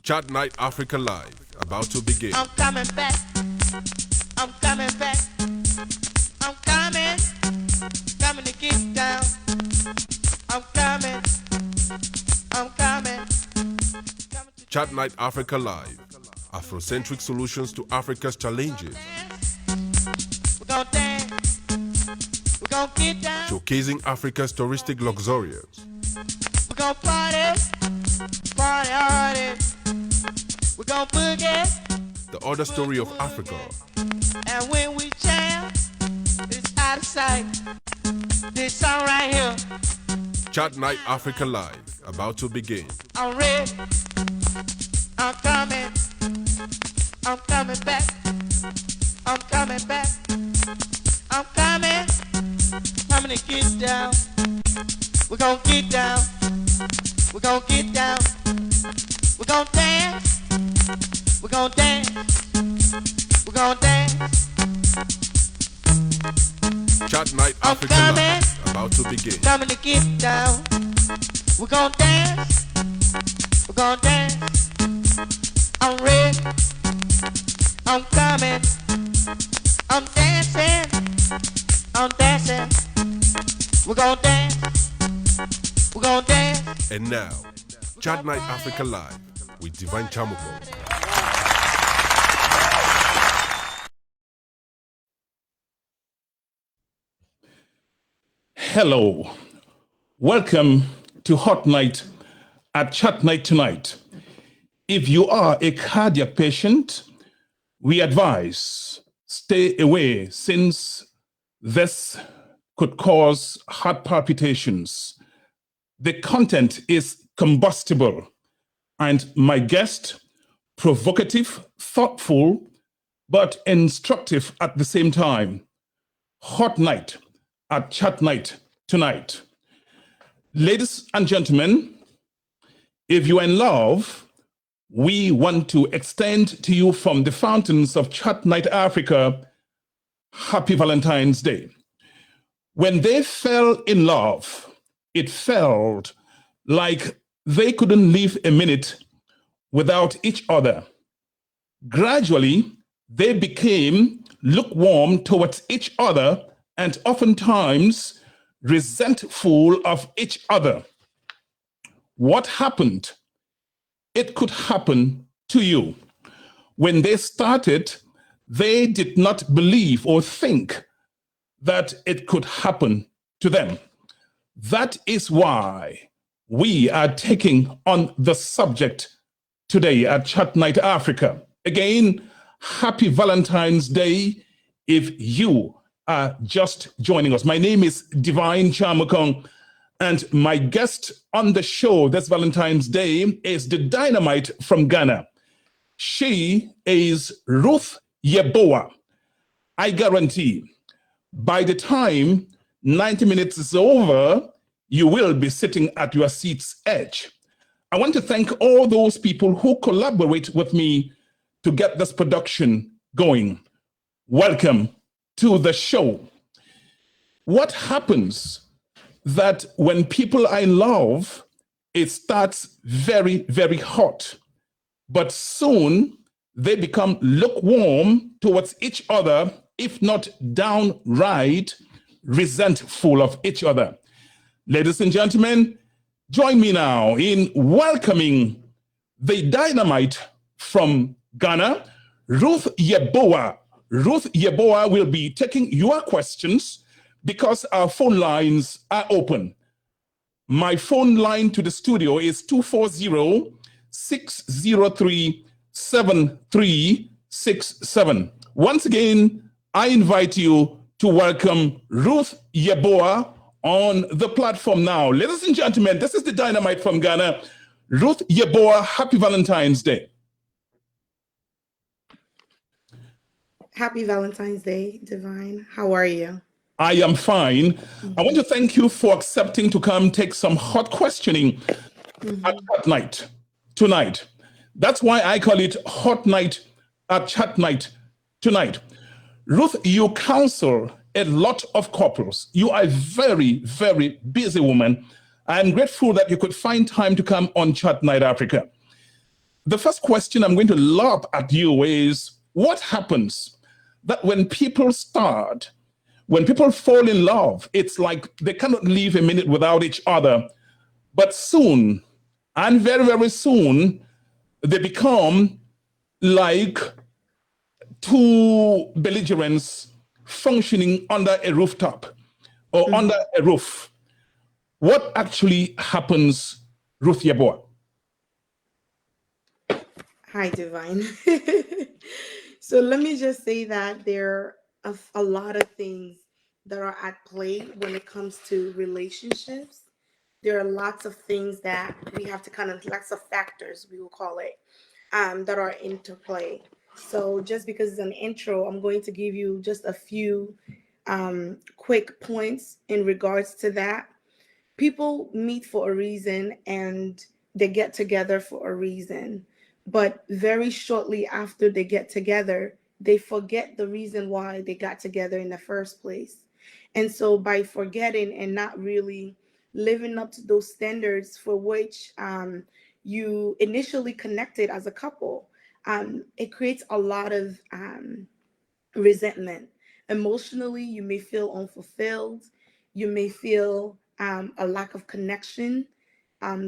Chat Night Africa Live, about to begin. I'm coming back. I'm coming back. I'm coming. Coming to get down. I'm coming. I'm coming. Chat Night Africa Live, Afrocentric solutions to Africa's challenges. We're gonna dance. We're gonna get down. Showcasing Africa's touristic luxurious. We're gonna party. Party hardy. We're gonna boogie. The other story of Africa. And when we jam, it's out of sight. This song right here. Chat Night Africa Live, about to begin. I'm ready. I'm coming. I'm coming back. I'm coming back. I'm coming. Coming to get down. We're gonna get down. We're gonna get down. We're gonna dance. We're gonna dance. We're gonna dance. Chat Night I'm Africa coming. Live, about to begin. Coming to get down. We're gonna dance. We're gonna dance. I'm ready. I'm coming. I'm dancing. I'm dancing. We're gonna dance. We're gonna dance. And now, Chat Night Africa Live with Divine Chamuko. Hello, welcome to Hot Night at Chat Night tonight. If you are a cardiac patient, we advise stay away since this could cause heart palpitations. The content is combustible, and my guest, provocative, thoughtful, but instructive at the same time. Hot Night at Chat Night tonight. Ladies and gentlemen, if you're in love, we want to extend to you from the fountains of Chat Night Africa, Happy Valentine's Day. When they fell in love, it felt like they couldn't live a minute without each other. Gradually, they became lukewarm towards each other and oftentimes resentful of each other. What happened? It could happen to you. When they started, they did not believe or think that it could happen to them. That is why we are taking on the subject today at Chat Night Africa. Again, happy Valentine's Day if you are just joining us. My name is Divine Chamuko, and my guest on the show this Valentine's Day is the dynamite from Ghana. She is Ruth Yeboah. I guarantee by the time 90 minutes is over, you will be sitting at your seat's edge. I want to thank all those people who collaborate with me to get this production going. Welcome to the show. What happens that when people are in love, it starts very, very hot, but soon they become lukewarm towards each other, if not downright resentful of each other. Ladies and gentlemen, join me now in welcoming the dynamite from Ghana, Ruth Yeboah. Ruth Yeboah will be taking your questions because our phone lines are open. My phone line to the studio is 240-603-7367. Once again, I invite you to welcome Ruth Yeboah on the platform now. Ladies and gentlemen, this is the dynamite from Ghana. Ruth Yeboah, happy Valentine's Day. Happy Valentine's Day, Divine. How are you? I am fine. I want to thank you for accepting to come take some hot questioning at Chat Night tonight. That's why I call it Hot Night at Chat Night tonight. Ruth, you counsel a lot of couples. You are a very, very busy woman. I'm grateful that you could find time to come on Chat Night Africa. The first question I'm going to lob at you is, what happens that when people fall in love, it's like they cannot live a minute without each other. But soon, and very, very soon, they become like two belligerents functioning under a rooftop or under a roof. What actually happens, Ruth Yeboah? Hi, Divine. So let me just say that there are a lot of things that are at play when it comes to relationships. There are lots of things that we have to kind of, lots of factors, we will call it, that are interplay. So just because it's an intro, I'm going to give you just a few quick points in regards to that. People meet for a reason and they get together for a reason. But very shortly after they get together, they forget the reason why they got together in the first place. And so by forgetting and not really living up to those standards for which you initially connected as a couple, it creates a lot of resentment. Emotionally, you may feel unfulfilled. You may feel a lack of connection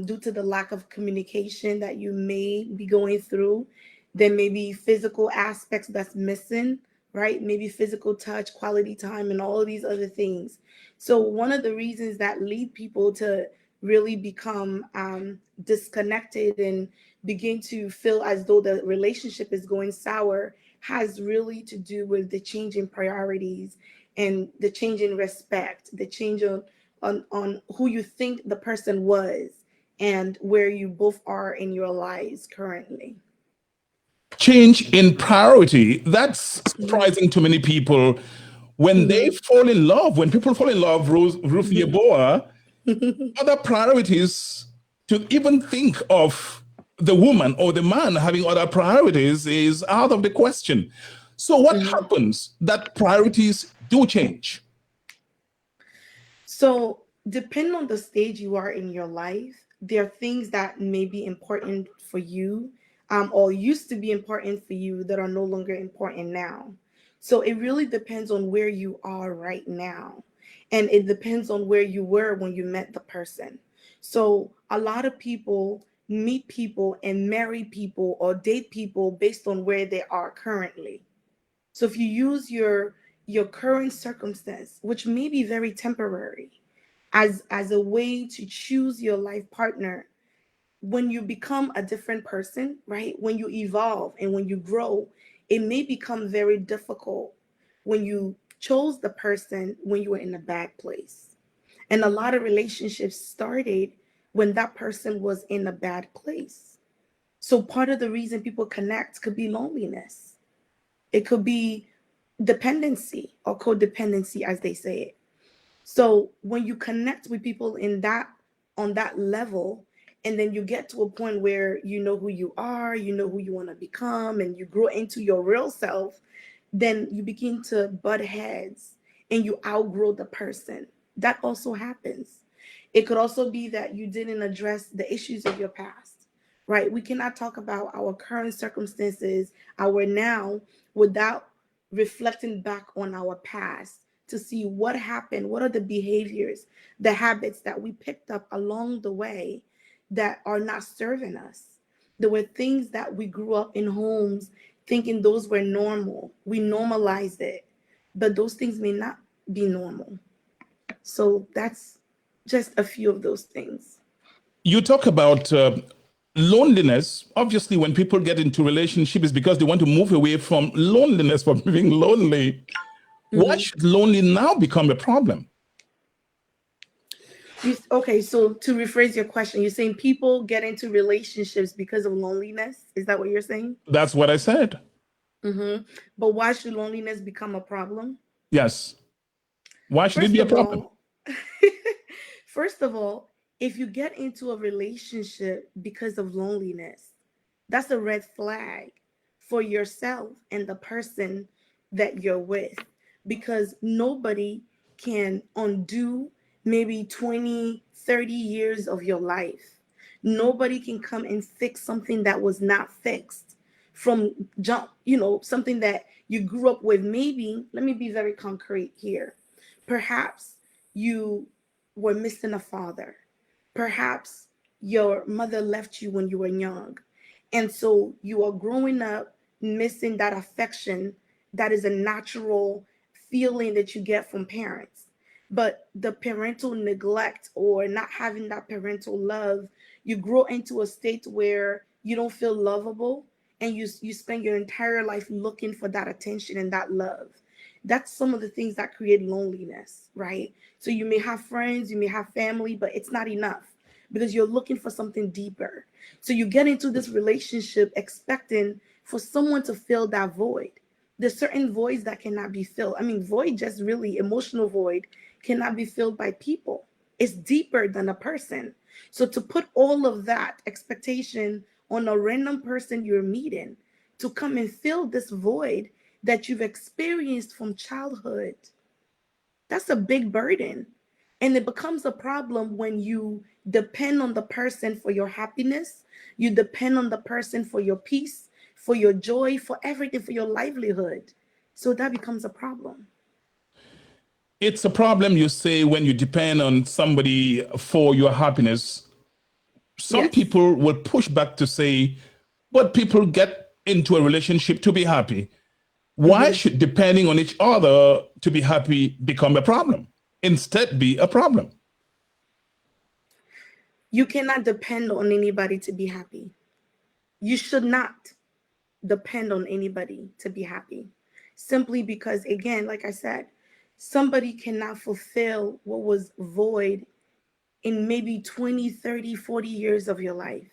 due to the lack of communication that you may be going through. There may be physical aspects that's missing, right? Maybe physical touch, quality time, and all of these other things. So, one of the reasons that lead people to really become disconnected and begin to feel as though the relationship is going sour has really to do with the change in priorities and the change in respect, the change on who you think the person was and where you both are in your lives currently. Change in priority. That's Mhm, surprising to many people. When they mhm, fall in love, when people fall in love, Ruth mhm. Yeboah, other priorities, to even think of the woman or the man having other priorities is out of the question. So, what Mhm. happens that priorities do change? So, depending on the stage you are in your life, there are things that may be important for you, or used to be important for you that are no longer important now. So, it really depends on where you are right now. And it depends on where you were when you met the person. So, a lot of people meet people and marry people or date people based on where they are currently. So if you use your current circumstance, which may be very temporary, as a way to choose your life partner, when you become a different person, right? When you evolve and when you grow, it may become very difficult when you chose the person when you were in a bad place. And a lot of relationships started when that person was in a bad place. So part of the reason people connect could be loneliness. It could be dependency or codependency, as they say it. So when you connect with people in that on that level, and then you get to a point where you know who you are, you know who you want to become, and you grow into your real self, then you begin to butt heads and you outgrow the person. That also happens. It could also be that you didn't address the issues of your past, right? We cannot talk about our current circumstances, our now, without reflecting back on our past to see what happened, what are the behaviors, the habits that we picked up along the way that are not serving us. There were things that we grew up in homes thinking those were normal. We normalized it, but those things may not be normal. So that's just a few of those things. You talk about loneliness. Obviously, when people get into relationship, it's because they want to move away from loneliness, from being lonely. Why Mhm. should lonely now become a problem? Okay, so to rephrase your question, you're saying people get into relationships because of loneliness? Is that what you're saying? That's what I said. But why should loneliness become a problem? Yes. Why should it First be a of problem? all, first of all, if you get into a relationship because of loneliness, that's a red flag for yourself and the person that you're with because nobody can undo maybe 20, 30 years of your life. Nobody can come and fix something that was not fixed from jump, something that you grew up with. Maybe, let me be very concrete here. Perhaps you were missing a father. Perhaps your mother left you when you were young. And so you are growing up missing that affection that is a natural feeling that you get from parents. But the parental neglect or not having that parental love, you grow into a state where you don't feel lovable, and you spend your entire life looking for that attention and that love. That's some of the things that create loneliness, right? So you may have friends, you may have family, but it's not enough because you're looking for something deeper. So you get into this relationship expecting for someone to fill that void. There's certain voids that cannot be filled. I mean, void, just really emotional void, cannot be filled by people. It's deeper than a person. So to put all of that expectation on a random person you're meeting to come and fill this void that you've experienced from childhood, that's a big burden. And it becomes a problem when you depend on the person for your happiness, you depend on the person for your peace, for your joy, for everything, for your livelihood. So that becomes a problem. It's a problem, you say, when you depend on somebody for your happiness. Some Yes. people will push back to say, but people get into a relationship to be happy. Why should depending on each other to be happy become a problem? Instead, be a problem. You cannot depend on anybody to be happy. You should not depend on anybody to be happy. Simply because, again, like I said, somebody cannot fulfill what was void in maybe 20, 30, 40 years of your life.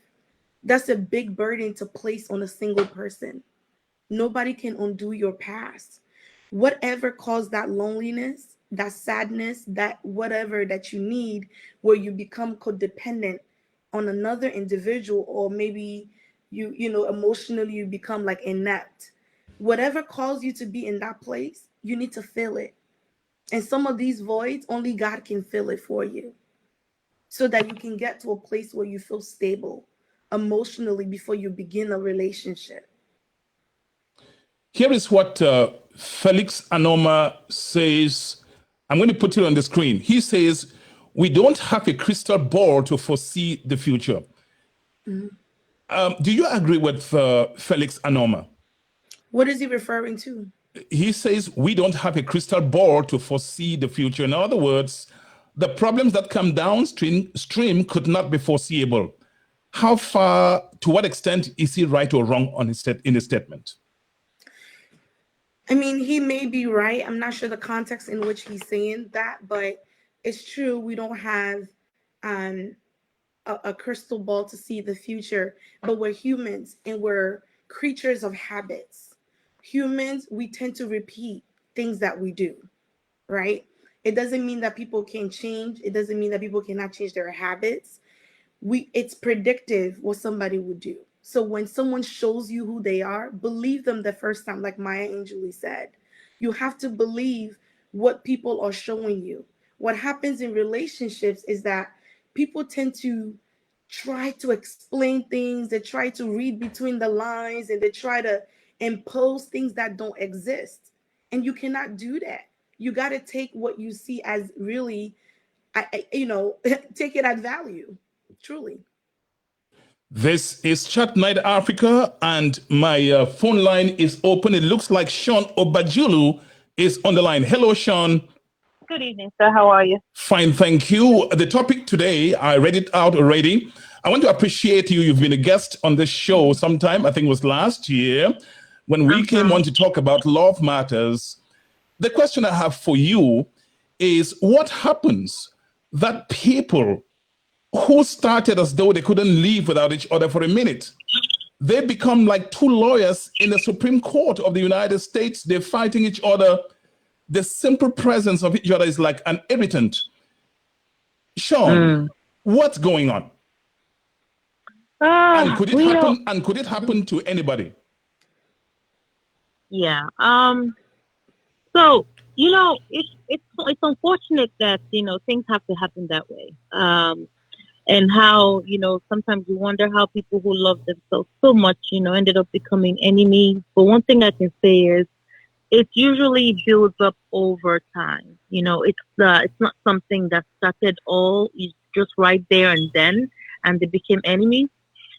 That's a big burden to place on a single person. Nobody can undo your past. Whatever caused that loneliness, that sadness, that whatever that you need, where you become codependent on another individual, or maybe emotionally you become like inept. Whatever caused you to be in that place, you need to fill it. And some of these voids, only God can fill it for you, so that you can get to a place where you feel stable emotionally before you begin a relationship. Here is what Felix Anoma says. I'm going to put it on the screen. He says, we don't have a crystal ball to foresee the future. Do you agree with Felix Anoma? What is he referring to? He says, we don't have a crystal ball to foresee the future. In other words, the problems that come downstream could not be foreseeable. How far, to what extent is he right or wrong on in his statement? I mean, he may be right. I'm not sure the context in which he's saying that, but it's true. We don't have um, a crystal ball to see the future, but we're humans and we're creatures of habits. Humans, we tend to repeat things that we do, right? It doesn't mean that people can change. It doesn't mean that people cannot change their habits. It's predictive what somebody would do. So when someone shows you who they are, believe them the first time, like Maya Angelou said. You have to believe what people are showing you. What happens in relationships is that people tend to try to explain things, they try to read between the lines, and they try to impose things that don't exist. And you cannot do that. You got to take what you see as really, take it at value. Truly. This is Chat Night Africa, and my phone line is open. It looks like Sean Obajulu is on the line. Hello, Sean. Good evening, sir. How are you? Fine, thank you. The topic today, I read it out already. I want to appreciate you. You've been a guest on this show sometime, I think it was last year, when we came on to talk about love matters. The question I have for you is, what happens that people who started as though they couldn't live without each other for a minute, they become like two lawyers in the Supreme Court of the United States. They're fighting each other. The simple presence of each other is like an irritant. Sean, what's going on? And could it happen? And could it happen to anybody? Yeah. So it's unfortunate that things have to happen that way. and how, sometimes you wonder how people who love themselves so much, ended up becoming enemies. But one thing I can say is it usually builds up over time. It's not something that started all just right there and then, and they became enemies.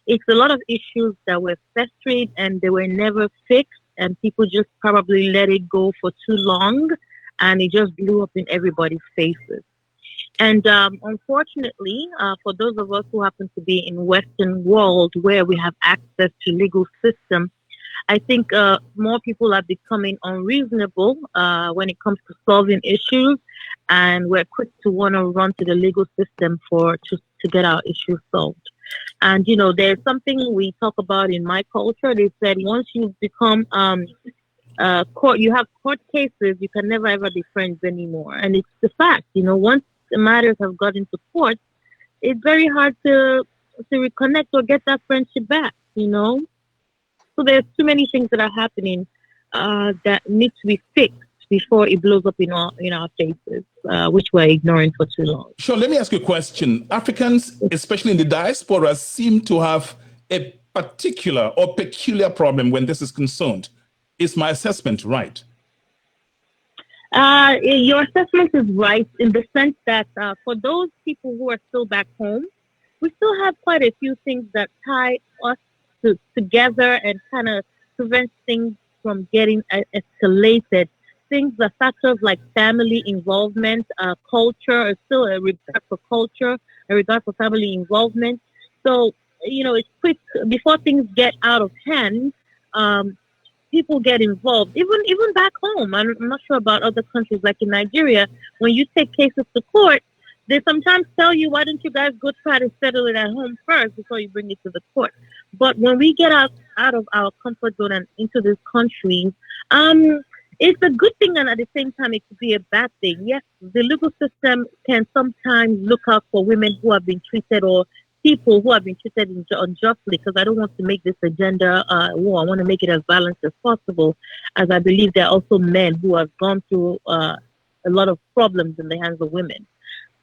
It's a lot of issues that were festering and they were never fixed, and people just probably let it go for too long, and it just blew up in everybody's faces. And unfortunately, for those of us who happen to be in Western world where we have access to legal system, I think more people are becoming unreasonable when it comes to solving issues, and we're quick to want to run to the legal system to get our issues solved. And there's something we talk about in my culture. They said once you become court, you have court cases, you can never ever be friends anymore. And it's the fact. Once the matters have got into court, it's very hard to reconnect or get that friendship back. So there's too many things that are happening that need to be fixed before it blows up in our faces, which we're ignoring for too long. Sure, let me ask you a question. Africans, especially in the diaspora, seem to have a particular or peculiar problem when this is concerned. Is my assessment right? Your assessment is right in the sense that for those people who are still back home, we still have quite a few things that tie us together and kind of prevent things from getting escalated. Things, the factors like family involvement, culture, is still a regard for culture, a regard for family involvement. So, it's quick before things get out of hand. People get involved, even back home. I'm not sure about other countries, like in Nigeria. When you take cases to court, they sometimes tell you, why don't you guys go try to settle it at home first before you bring it to the court? But when we get out of our comfort zone and into this country, it's a good thing, and at the same time, it could be a bad thing. Yes, the legal system can sometimes look out for women who have been treated, or people who have been treated unjustly, because I don't want to make this a gender war. I want to make it as balanced as possible, as I believe there are also men who have gone through a lot of problems in the hands of women.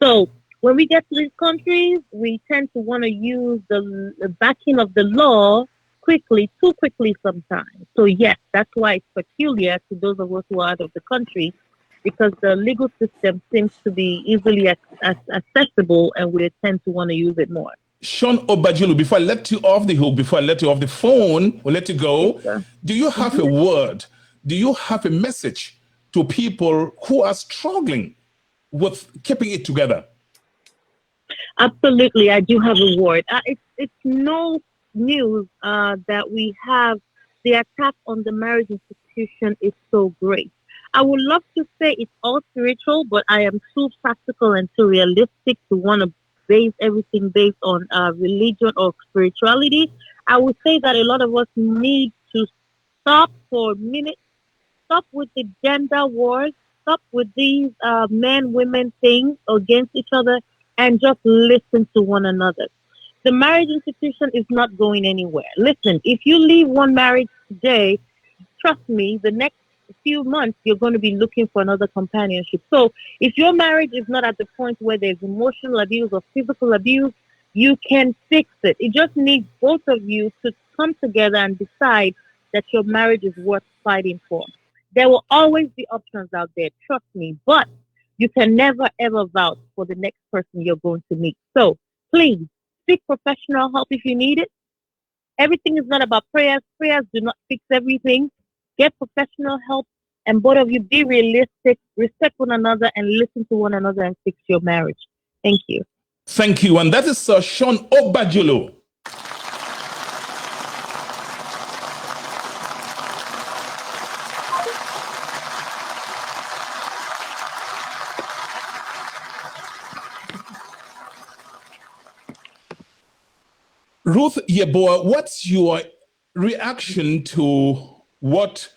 So when we get to these countries, we tend to want to use the backing of the law too quickly sometimes. So yes, that's why it's peculiar to those of us who are out of the country, because the legal system seems to be easily accessible, and we tend to want to use it more. Sean Obajulu, before I let you off the hook, before I let you off the phone, or let you go, Yes, do you have a word? Do you have a message to people who are struggling with keeping it together? Absolutely, I do have a word. It's no news that we have the attack on the marriage institution is so great. I would love to say it's all spiritual, but I am too practical and too realistic to want to base everything based on religion or spirituality. I would say that a lot of us need to stop for a minute, stop with the gender wars, stop with these men-women things against each other, and just listen to one another. The marriage institution is not going anywhere. Listen, if you leave one marriage today, trust me, the next few months you're going to be looking for another companionship. So if your marriage is not at the point where there's emotional abuse or physical abuse, you can fix it. It just needs both of you to come together and decide that your marriage is worth fighting for. There will always be options out there, trust me, but you can never ever vouch for the next person you're going to meet. So please seek professional help if you need it. Everything is not about prayers. Prayers do not fix everything. Get professional help, and both of you be realistic, respect one another, and listen to one another and fix your marriage. Thank you. Thank you. And that is Sean Obajulu. Ruth Yeboah, what's your reaction to what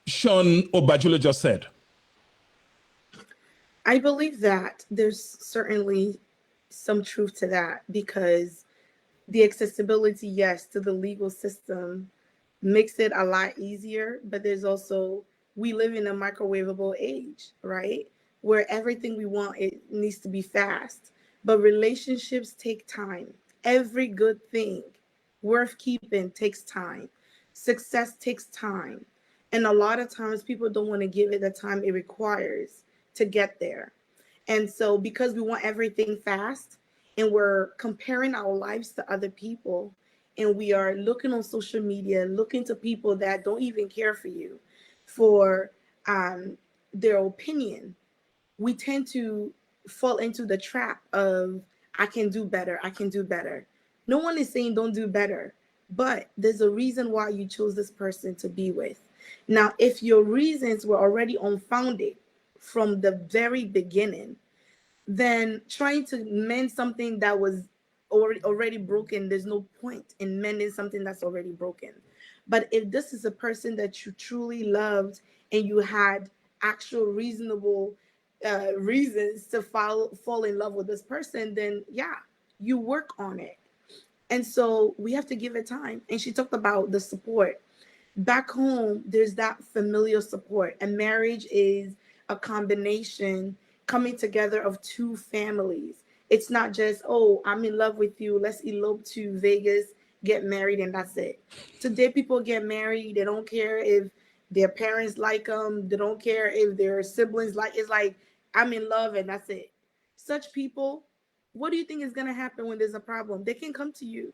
Sean Obajulu just said? I believe that there's certainly some truth to that, because the accessibility, yes, to the legal system makes it a lot easier, but there's also, we live in a microwavable age, right? Where everything we want, it needs to be fast. but relationships take time. Every good thing worth keeping takes time. Success takes time. And a lot of times people don't want to give it the time it requires to get there. And so, because we want everything fast and we're comparing our lives to other people, and we are looking on social media, looking to people that don't even care for you for um, their opinion, we tend to fall into the trap of, I can do better, I can do better. No one is saying don't do better, but there's a reason why you chose this person to be with. Now, if your reasons were already unfounded from the very beginning, then trying to mend something that was already broken, there's no point in mending something that's already broken. But if this is a person that you truly loved and you had actual reasonable reasons to fall in love with this person, then yeah, you work on it. And so we have to give it time. And she talked about the support. Back home, there's that familial support. And marriage is a combination coming together of two families. It's not just, oh, I'm in love with you, let's elope to Vegas, get married, and that's it. Today, people get married, they don't care if their parents like them, they don't care if their siblings like, it's like, I'm in love and that's it. Such people, what do you think is going to happen when there's a problem? They can come to you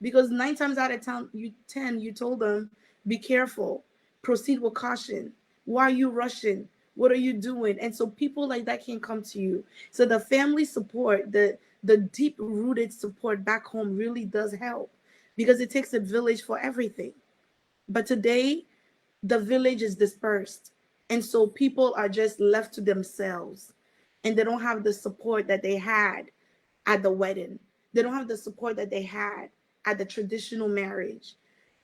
because 9 times out of 10, you told them, be careful, proceed with caution. Why are you rushing? What are you doing? And so people like that can come to you. So the family support, the deep rooted support back home really does help, because it takes a village for everything. But today, the village is dispersed. And so people are just left to themselves, and they don't have the support that they had at the wedding. They don't have the support that they had at the traditional marriage.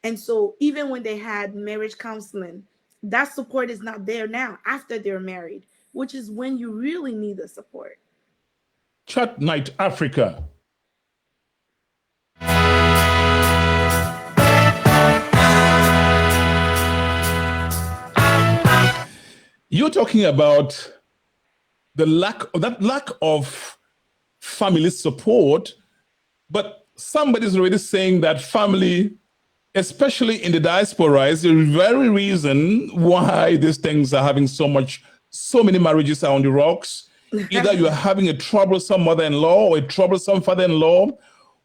And so even when they had marriage counseling, that support is not there now after they're married, which is when you really need the support. Chat Night Africa. You're talking about the lack of family support, but somebody's already saying that family, especially in the diaspora, is the very reason why these things are having so many marriages are on the rocks. Either you are having a troublesome mother-in-law or a troublesome father-in-law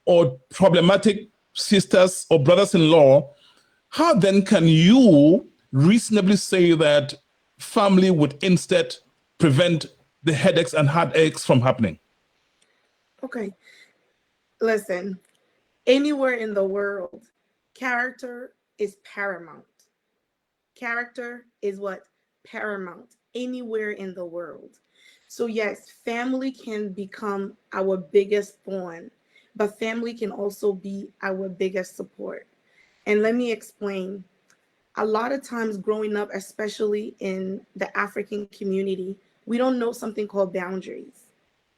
or problematic sisters or brothers-in-law. How then can you reasonably say that family would instead prevent the headaches and heartaches from happening? Okay, listen, anywhere in the world, character is paramount. Character is what? Paramount anywhere in the world. So, yes, family can become our biggest thorn, but family can also be our biggest support. And let me explain. A lot of times growing up, especially in the African community, we don't know something called boundaries.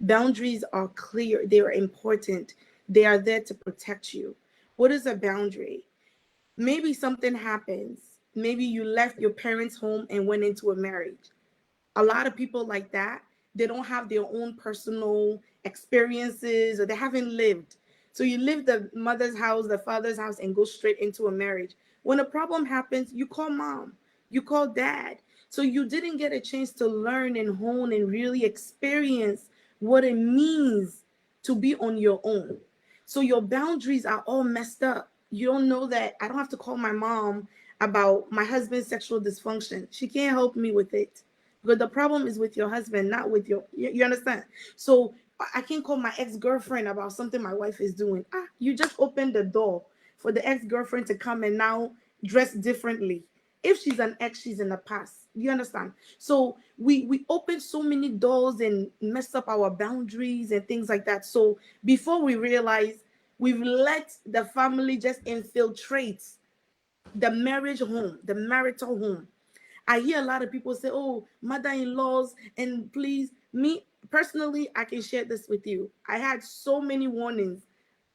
Boundaries are clear, they are important, they are there to protect you. What is a boundary? Maybe something happens. Maybe you left your parents' home and went into a marriage. A lot of people like that, they don't have their own personal experiences, or they haven't lived. So you leave the mother's house, the father's house, and go straight into a marriage. When a problem happens, you call mom, you call dad. So you didn't get a chance to learn and hone and really experience what it means to be on your own. So your boundaries are all messed up. You don't know that I don't have to call my mom about my husband's sexual dysfunction. She can't help me with it. But the problem is with your husband, not with you understand? So I can't call my ex-girlfriend about something my wife is doing. You just opened the door for the ex-girlfriend to come and now dress differently. If she's an ex, she's in the past. You understand? So we open so many doors and mess up our boundaries and things like that. So before we realize, we've let the family just infiltrate the marriage home, the marital home. I hear a lot of people say, oh, mother-in-laws, and please, me personally, I can share this with you. I had so many warnings.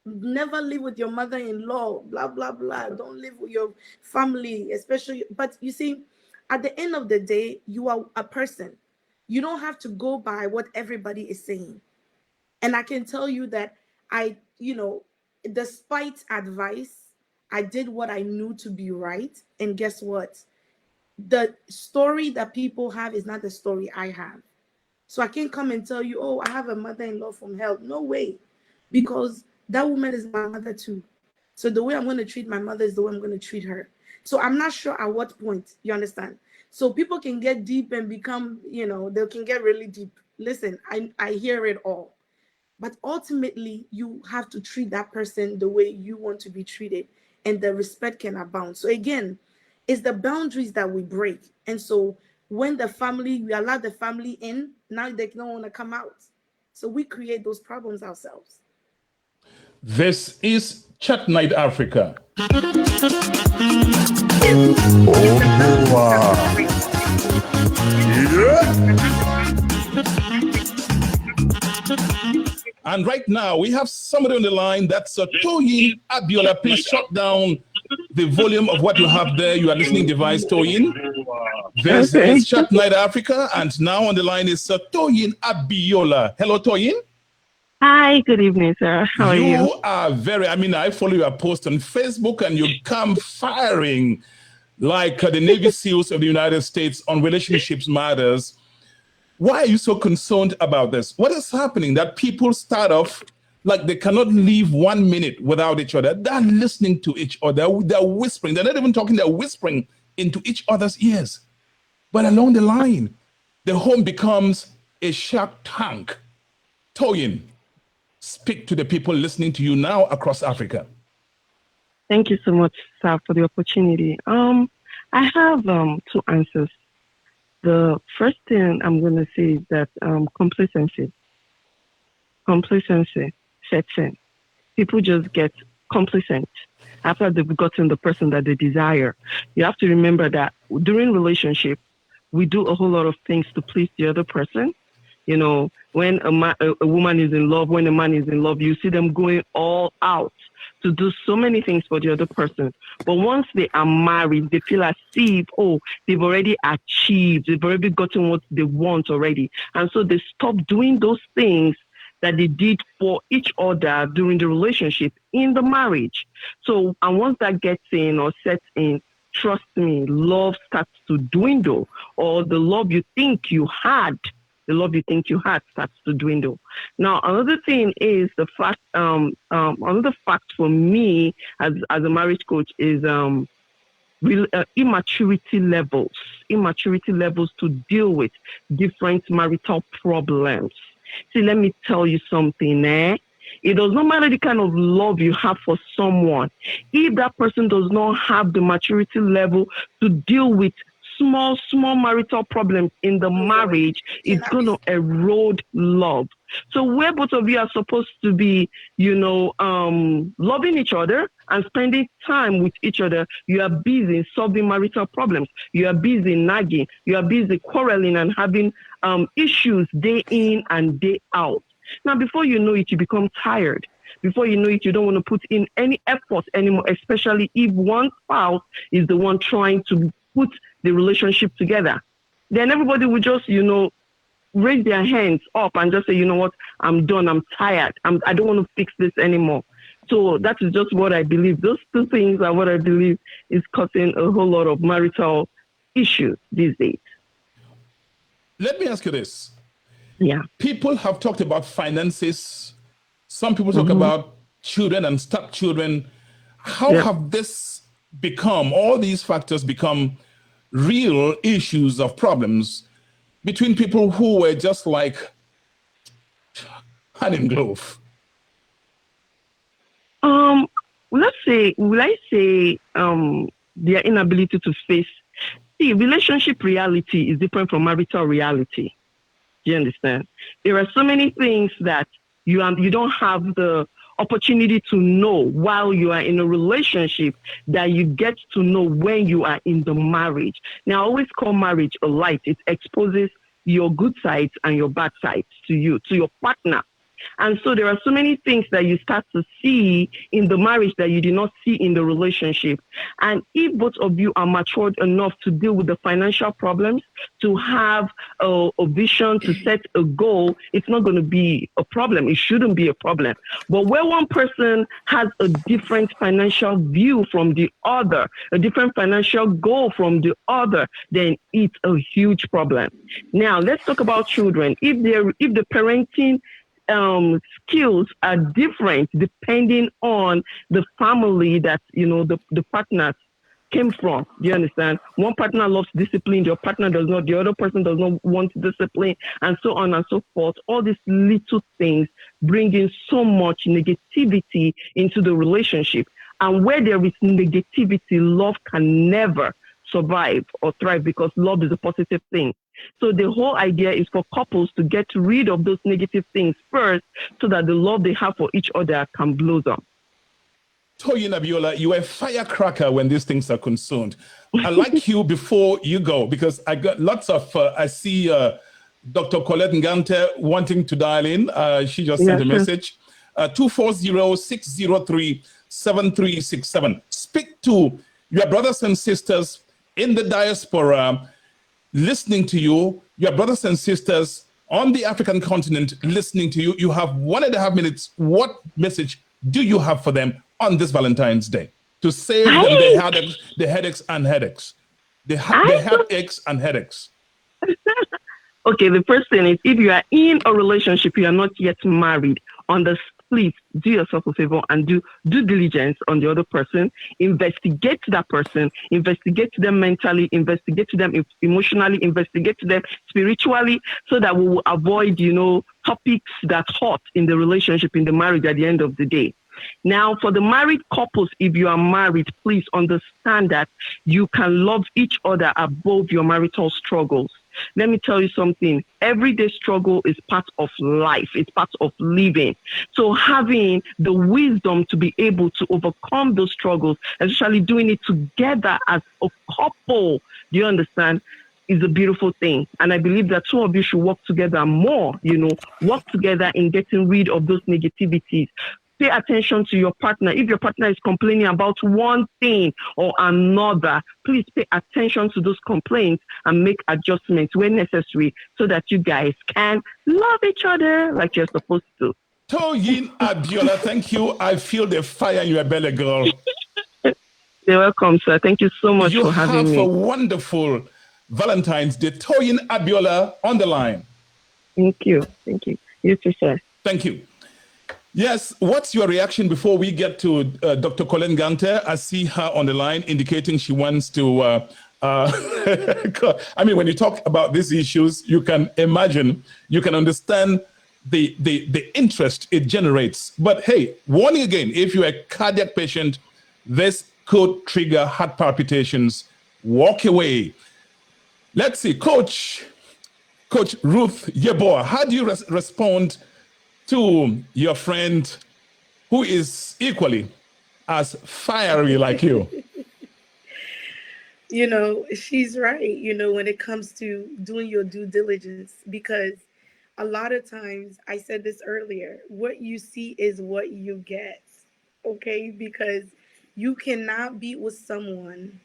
Never live with your mother-in-law, blah, blah, blah. Don't live with your family, especially. But you see, at the end of the day, you are a person. You don't have to go by what everybody is saying. And I can tell you that despite advice, I did what I knew to be right. And guess what? The story that people have is not the story I have. So I can't come and tell you, oh, I have a mother-in-law from hell. No way. Because that woman is my mother too. So the way I'm going to treat my mother is the way I'm going to treat her. So I'm not sure at what point, you understand? So people can get deep and become, they can get really deep. Listen, I hear it all. But ultimately, you have to treat that person the way you want to be treated, and the respect can abound. So again, it's the boundaries that we break. And so when we allow the family in, now they don't want to come out. So we create those problems ourselves. This is Chat Night Africa. And right now, we have somebody on the line. That's Toyin Abiola. Please shut down the volume of what you have there. You are listening device, Toyin. This is Chat Night Africa. And now on the line is Toyin Abiola. Hello, Toyin. Hi, good evening, sir. How are you? You are I follow your post on Facebook, and you come firing like the Navy SEALs of the United States on relationships matters. Why are you so concerned about this? What is happening that people start off like they cannot leave 1 minute without each other? They're listening to each other. They're whispering. They're not even talking. They're whispering into each other's ears. But along the line, the home becomes a shark tank. Toyin, speak to the people listening to you now across Africa. Thank you so much, sir, for the opportunity. I have two answers. The first thing I'm going to say is that complacency sets in. People just get complacent after they've gotten the person that they desire. You have to remember that during relationship, we do a whole lot of things to please the other person. When a woman is in love, when a man is in love, you see them going all out to do so many things for the other person. But once they are married, they feel as if, they've already achieved, they've already gotten what they want already. And so they stop doing those things that they did for each other during the relationship in the marriage. So, and once that gets in or sets in, trust me, love starts to dwindle, or the love you think you had starts to dwindle. Now, another thing is the fact, another fact for me as a marriage coach is immaturity levels to deal with different marital problems. See, let me tell you something, It does not matter the kind of love you have for someone. If that person does not have the maturity level to deal with small marital problems in the marriage, it's going to erode love. So where both of you are supposed to be, loving each other and spending time with each other, you are busy solving marital problems. You are busy nagging. You are busy quarreling and having issues day in and day out. Now, before you know it, you become tired. Before you know it, you don't want to put in any effort anymore, especially if one spouse is the one trying to put the relationship together. Then everybody will just, raise their hands up and just say, you know what, I'm done, I'm tired, I don't want to fix this anymore. So that is just what I believe. Those two things are what I believe is causing a whole lot of marital issues these days. Let me ask you this. Yeah. People have talked about finances. Some people talk about children and stepchildren. How have all these factors become real issues of problems between people who were just like hand in glove? Will I say their inability to face. See, relationship reality is different from marital reality. Do you understand? There are so many things that you don't have the opportunity to know while you are in a relationship that you get to know when you are in the marriage. Now, I always call marriage a light. It exposes your good sides and your bad sides to you, to your partner. And so there are so many things that you start to see in the marriage that you did not see in the relationship. And if both of you are matured enough to deal with the financial problems, to have a vision, to set a goal, it's not going to be a problem. It shouldn't be a problem. But where one person has a different financial view from the other, a different financial goal from the other, then it's a huge problem. Now, let's talk about children. If the parenting skills are different depending on the family that the partners came from. Do you understand? One partner loves discipline, your partner does not, the other person does not want discipline, and so on and so forth. All these little things bring in so much negativity into the relationship. And where there is negativity, love can never survive or thrive, because love is a positive thing. So the whole idea is for couples to get rid of those negative things first, so that the love they have for each other can blossom. Toyin Abiola, you're a firecracker when these things are concerned. I like you before you go, because I got lots of, I see Dr. Colette Ngante wanting to dial in. She just sent a message. 240-603-7367. Speak to your brothers and sisters in the diaspora listening to you, your brothers and sisters on the African continent listening to you. You have 1.5 minutes. What message do you have for them on this Valentine's Day to save them the headaches and headaches? The headaches and headaches. Okay, the first thing is, if you are in a relationship, you are not yet married, please do yourself a favor and do due diligence on the other person. Investigate that person, investigate them mentally, investigate them emotionally, investigate them spiritually, so that we will avoid, topics that hurt in the relationship, in the marriage at the end of the day. Now, for the married couples, if you are married, please understand that you can love each other above your marital struggles. Let me tell you something. Everyday struggle is part of life. It's part of living. So having the wisdom to be able to overcome those struggles, especially doing it together as a couple, do you understand, is a beautiful thing. And I believe that two of you should work together more, work together in getting rid of those negativities. Pay attention to your partner. If your partner is complaining about one thing or another, please pay attention to those complaints and make adjustments when necessary, so that you guys can love each other like you're supposed to. Toyin Abiola, thank you. I feel the fire in your belly, girl. You're welcome, sir. Thank you so much for having me. You have a wonderful Valentine's Day. Toyin Abiola on the line. Thank you. Thank you. You too, sir. Thank you. Yes, what's your reaction before we get to Dr. Colette Ngante? I see her on the line indicating she wants to, I mean, when you talk about these issues, you can imagine, you can understand the interest it generates. But hey, warning again, if you're a cardiac patient, this could trigger heart palpitations. Walk away. Let's see, Coach Ruth Yeboah, how do you respond to your friend who is equally as fiery like you? She's right, when it comes to doing your due diligence, because a lot of times, I said this earlier, what you see is what you get, okay? Because you cannot be with someone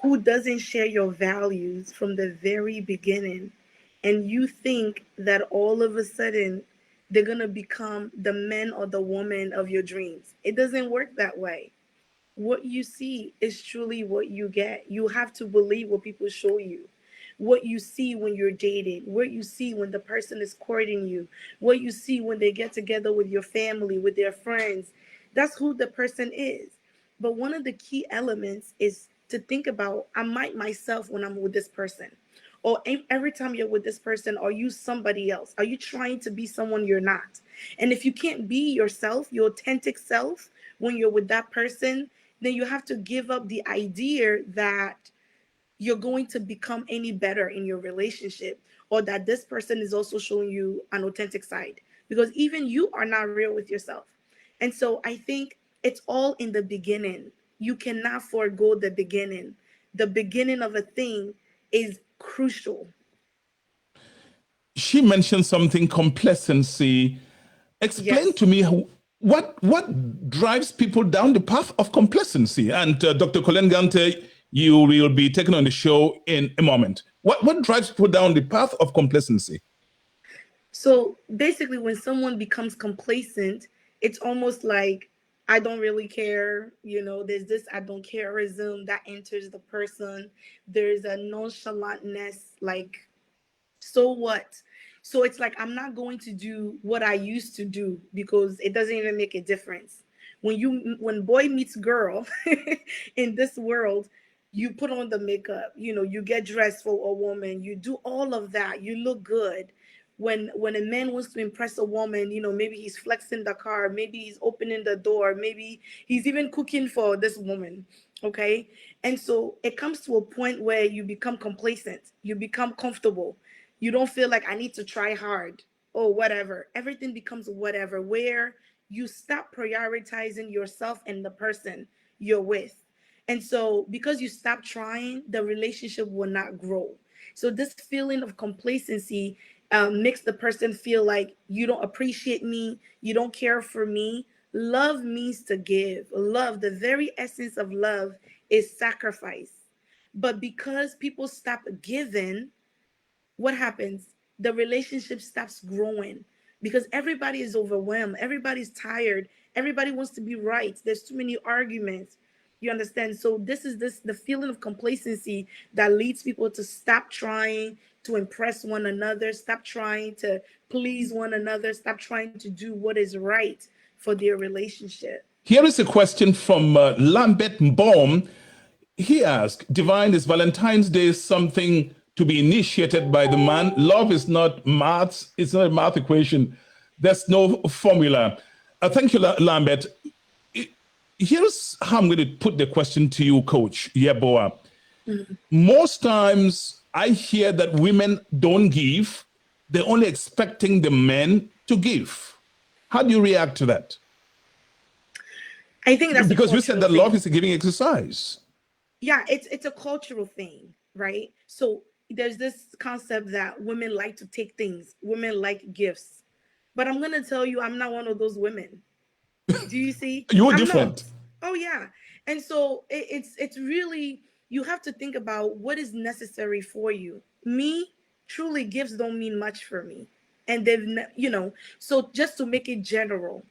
who doesn't share your values from the very beginning, and you think that all of a sudden they're going to become the man or the woman of your dreams. It doesn't work that way. What you see is truly what you get. You have to believe what people show you. What you see when you're dating, what you see when the person is courting you, what you see when they get together with your family, with their friends. That's who the person is. But one of the key elements is to think about, am I myself when I'm with this person? Or every time you're with this person, are you somebody else? Are you trying to be someone you're not? And if you can't be yourself, your authentic self, when you're with that person, then you have to give up the idea that you're going to become any better in your relationship, or that this person is also showing you an authentic side, because even you are not real with yourself. And so I think it's all in the beginning. You cannot forego the beginning. The beginning of a thing is crucial. She mentioned something, complacency Explain Yes. to me what drives people down the path of complacency. And Dr. Colin Gante, you will be taken on the show in a moment. What drives people down the path of complacency? So basically, when someone becomes complacent, it's almost like I don't really care. There's this I don't careism that enters the person. There's a nonchalantness, like, so what? So it's like I'm not going to do what I used to do because it doesn't even make a difference. When boy meets girl in this world, you put on the makeup, you get dressed for a woman, you do all of that, you look good. When a man wants to impress a woman, maybe he's flexing the car, maybe he's opening the door, maybe he's even cooking for this woman. Okay. And so it comes to a point where you become complacent, you become comfortable, you don't feel like I need to try hard or whatever. Everything becomes whatever, where you stop prioritizing yourself and the person you're with. And so, because you stop trying, the relationship will not grow. So, this feeling of complacency makes the person feel like you don't appreciate me, you don't care for me. Love means to give. Love, the very essence of love, is sacrifice. But because people stop giving, what happens? The relationship stops growing because everybody is overwhelmed. Everybody's tired. Everybody wants to be right. There's too many arguments. You understand? So this is the feeling of complacency that leads people to stop trying to impress one another, stop trying to please one another, stop trying to do what is right for their relationship. Here is a question from Lambert Baum. He asked, Divine, is Valentine's Day something to be initiated by the man? Love is not maths. It's not a math equation. There's no formula. Thank you, Lambert. Here's how I'm going to put the question to you, Coach Yeboah. Mm-hmm. Most times I hear that women don't give. They're only expecting the men to give. How do you react to that? I think that's because you said that love is a giving exercise. Yeah, it's a cultural thing, right? So there's this concept that women like to take things, women like gifts. But I'm gonna tell you, I'm not one of those women. Do you see? You're different. Not. Oh yeah. And so it's really, you have to think about what is necessary for you. Me, truly, gifts don't mean much for me. And so just to make it general,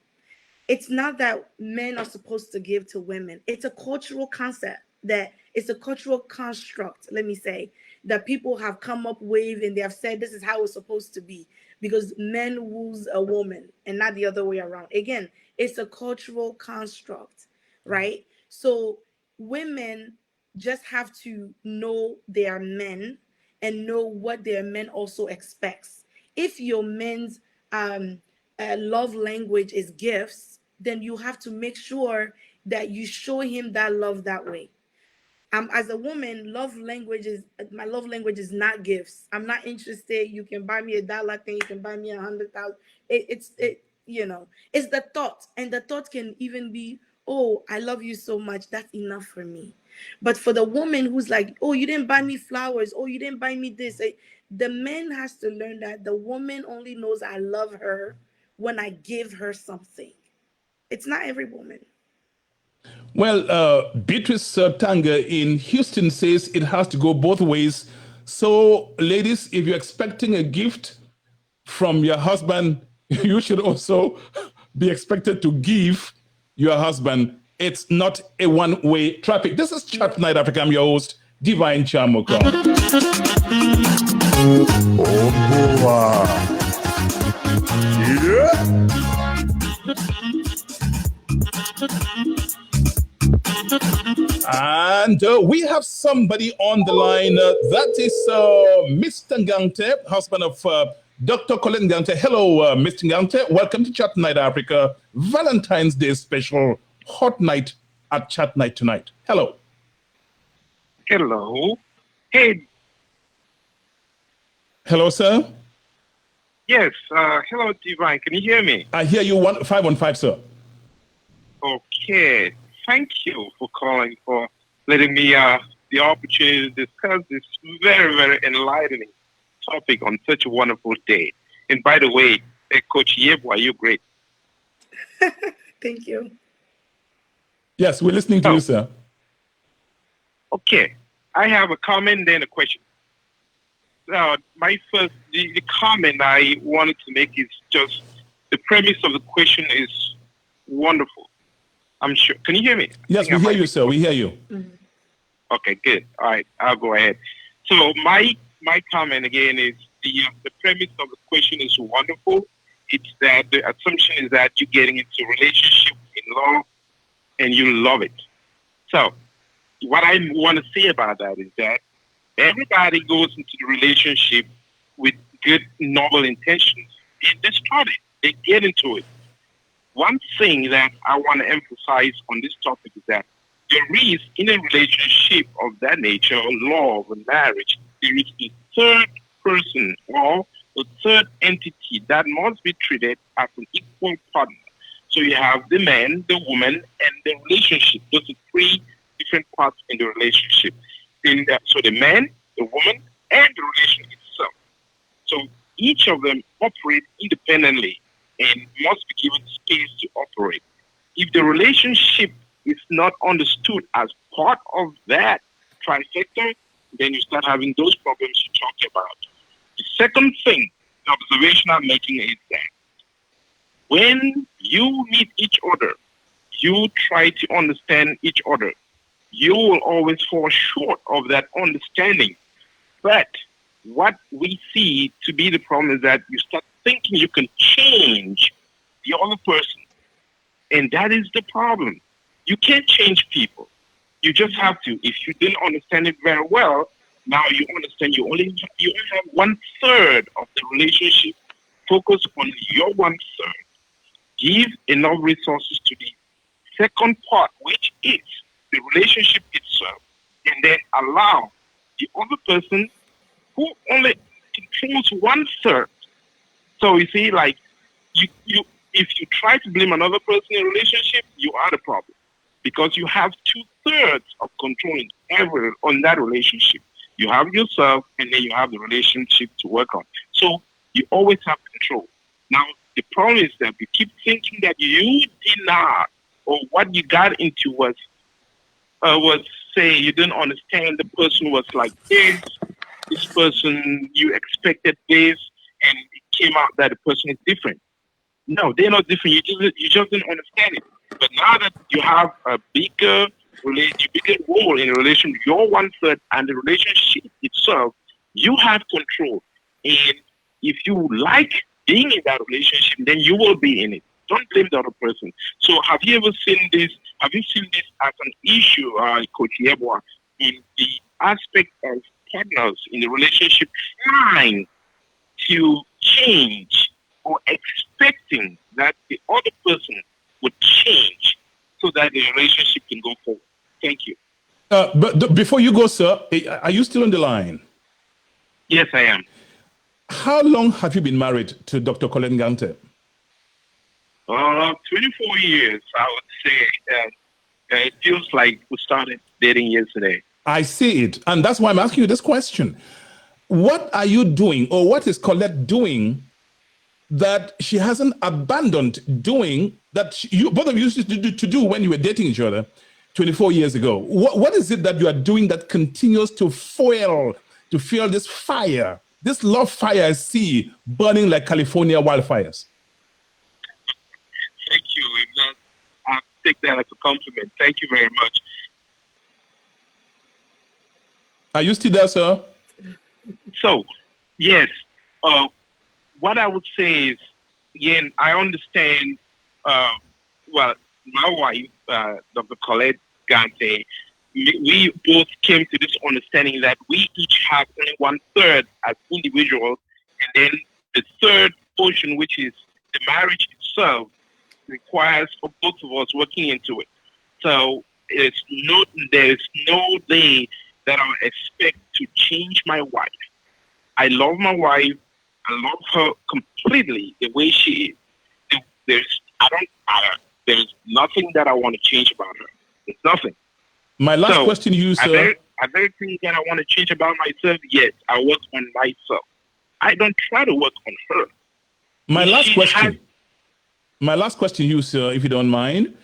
it's not that men are supposed to give to women. It's a cultural concept, that it's a cultural construct, let me say, that people have come up with, and they have said this is how it's supposed to be because men woos a woman and not the other way around. Again, it's a cultural construct, right? So women just have to know their men and know what their men also expects. If your men's love language is gifts, then you have to make sure that you show him that love that way. As a woman, my love language is not gifts. I'm not interested. You can buy me $1 thing. You can buy me 100,000. It's the thought, and the thought can even be, oh, I love you so much. That's enough for me. But for the woman who's like, oh, you didn't buy me flowers. Oh, you didn't buy me this. The man has to learn that the woman only knows I love her when I give her something. It's not every woman. Well, Beatrice Tanga in Houston says it has to go both ways. So, ladies, if you're expecting a gift from your husband, you should also be expected to give your husband. It's not a one-way traffic. This is Chat Night Africa. I'm your host, Divine Chamoka. Oh, boy. Yeah. And we have somebody on the line. That is Mr. Ngante, husband of Dr. Colin Ngante. Hello, Mr. Ngante. Welcome to Chat Night Africa, Valentine's Day special, hot night at Chat Night tonight. Hello. Hello. Hey. Hello, sir. Yes. Hello, Divine. Can you hear me? I hear you 515, sir. Okay. Thank you for calling, for letting me the opportunity to discuss this very, very enlightening topic on such a wonderful day. And by the way, Coach Yeboah, you're great. Thank you. Yes, we're listening to you, sir. Okay. I have a comment, then a question. The comment I wanted to make is just the premise of the question is wonderful. I'm sure. Can you hear me? Yes, we hear you, sir. We hear you. Okay, good. All right, I'll go ahead. So my comment again is the premise of the question is wonderful. It's that the assumption is that you're getting into a relationship in love and you love it. So what I want to say about that is that everybody goes into the relationship with good, noble intentions. They start it. They get into it. One thing that I want to emphasize on this topic is that there is, in a relationship of that nature, love and marriage, there is a third person or a third entity that must be treated as an equal partner. So you have the man, the woman, and the relationship. Those are three different parts in the relationship. So the man, the woman, and the relationship itself. So each of them operate independently and must be given space to operate. If the relationship is not understood as part of that trifecta, then you start having those problems you talked about. The second thing, the observation I'm making is that when you meet each other, you try to understand each other. You will always fall short of that understanding. But what we see to be the problem is that you start thinking you can change the other person. And that is the problem. You can't change people. You just have to. If you didn't understand it very well, now you understand you only have 1/3 of the relationship. Focus on your 1/3. Give enough resources to the second part, which is the relationship itself, and then allow the other person who only controls 1/3. So you see, like you if you try to blame another person in a relationship, you are the problem because you have 2/3 of control on that relationship. You have yourself, and then you have the relationship to work on. So you always have control. Now the problem is that you keep thinking that you did not, or what you got into was say you didn't understand the person was like this person you expected this, and it came out that the person is different. No, they're not different. You just didn't understand it. But now that you have a bigger role in a relation, your 1/3 and the relationship itself, you have control. And if you like being in that relationship, then you will be in it. Don't blame the other person. So have you ever seen this? Have you seen this as an issue, Coach Yeboah, in the aspect of partners in the relationship trying to change or expecting that the other person would change so that the relationship can go forward? Thank you. But before you go, sir, are you still on the line? Yes, I am. How long have you been married to Dr. Colin Gante? 24 years, I would say. It feels like we started dating yesterday. I see it. And that's why I'm asking you this question. What are you doing, or what is Colette doing that she hasn't abandoned doing that you both of you used to do when you were dating each other 24 years ago? What is it that you are doing that continues to fuel this fire, this love fire I see burning like California wildfires? Thank you. I take that as a compliment. Thank you very much. Are you still there, sir? So, yes. What I would say is, again, I understand, well, my wife, Dr. Colette Gante, we both came to this understanding that we each have only 1/3 as individuals, and then the third portion, which is the marriage itself, requires for both of us working into it. So there is no day that I expect to change my wife. I love my wife. I love her completely the way she is. There's nothing that I want to change about her. There's nothing. My last question to you, sir. Are there things that I want to change about myself? Yes, I work on myself. I don't try to work on her. My last question my last question, you sir, if you don't mind.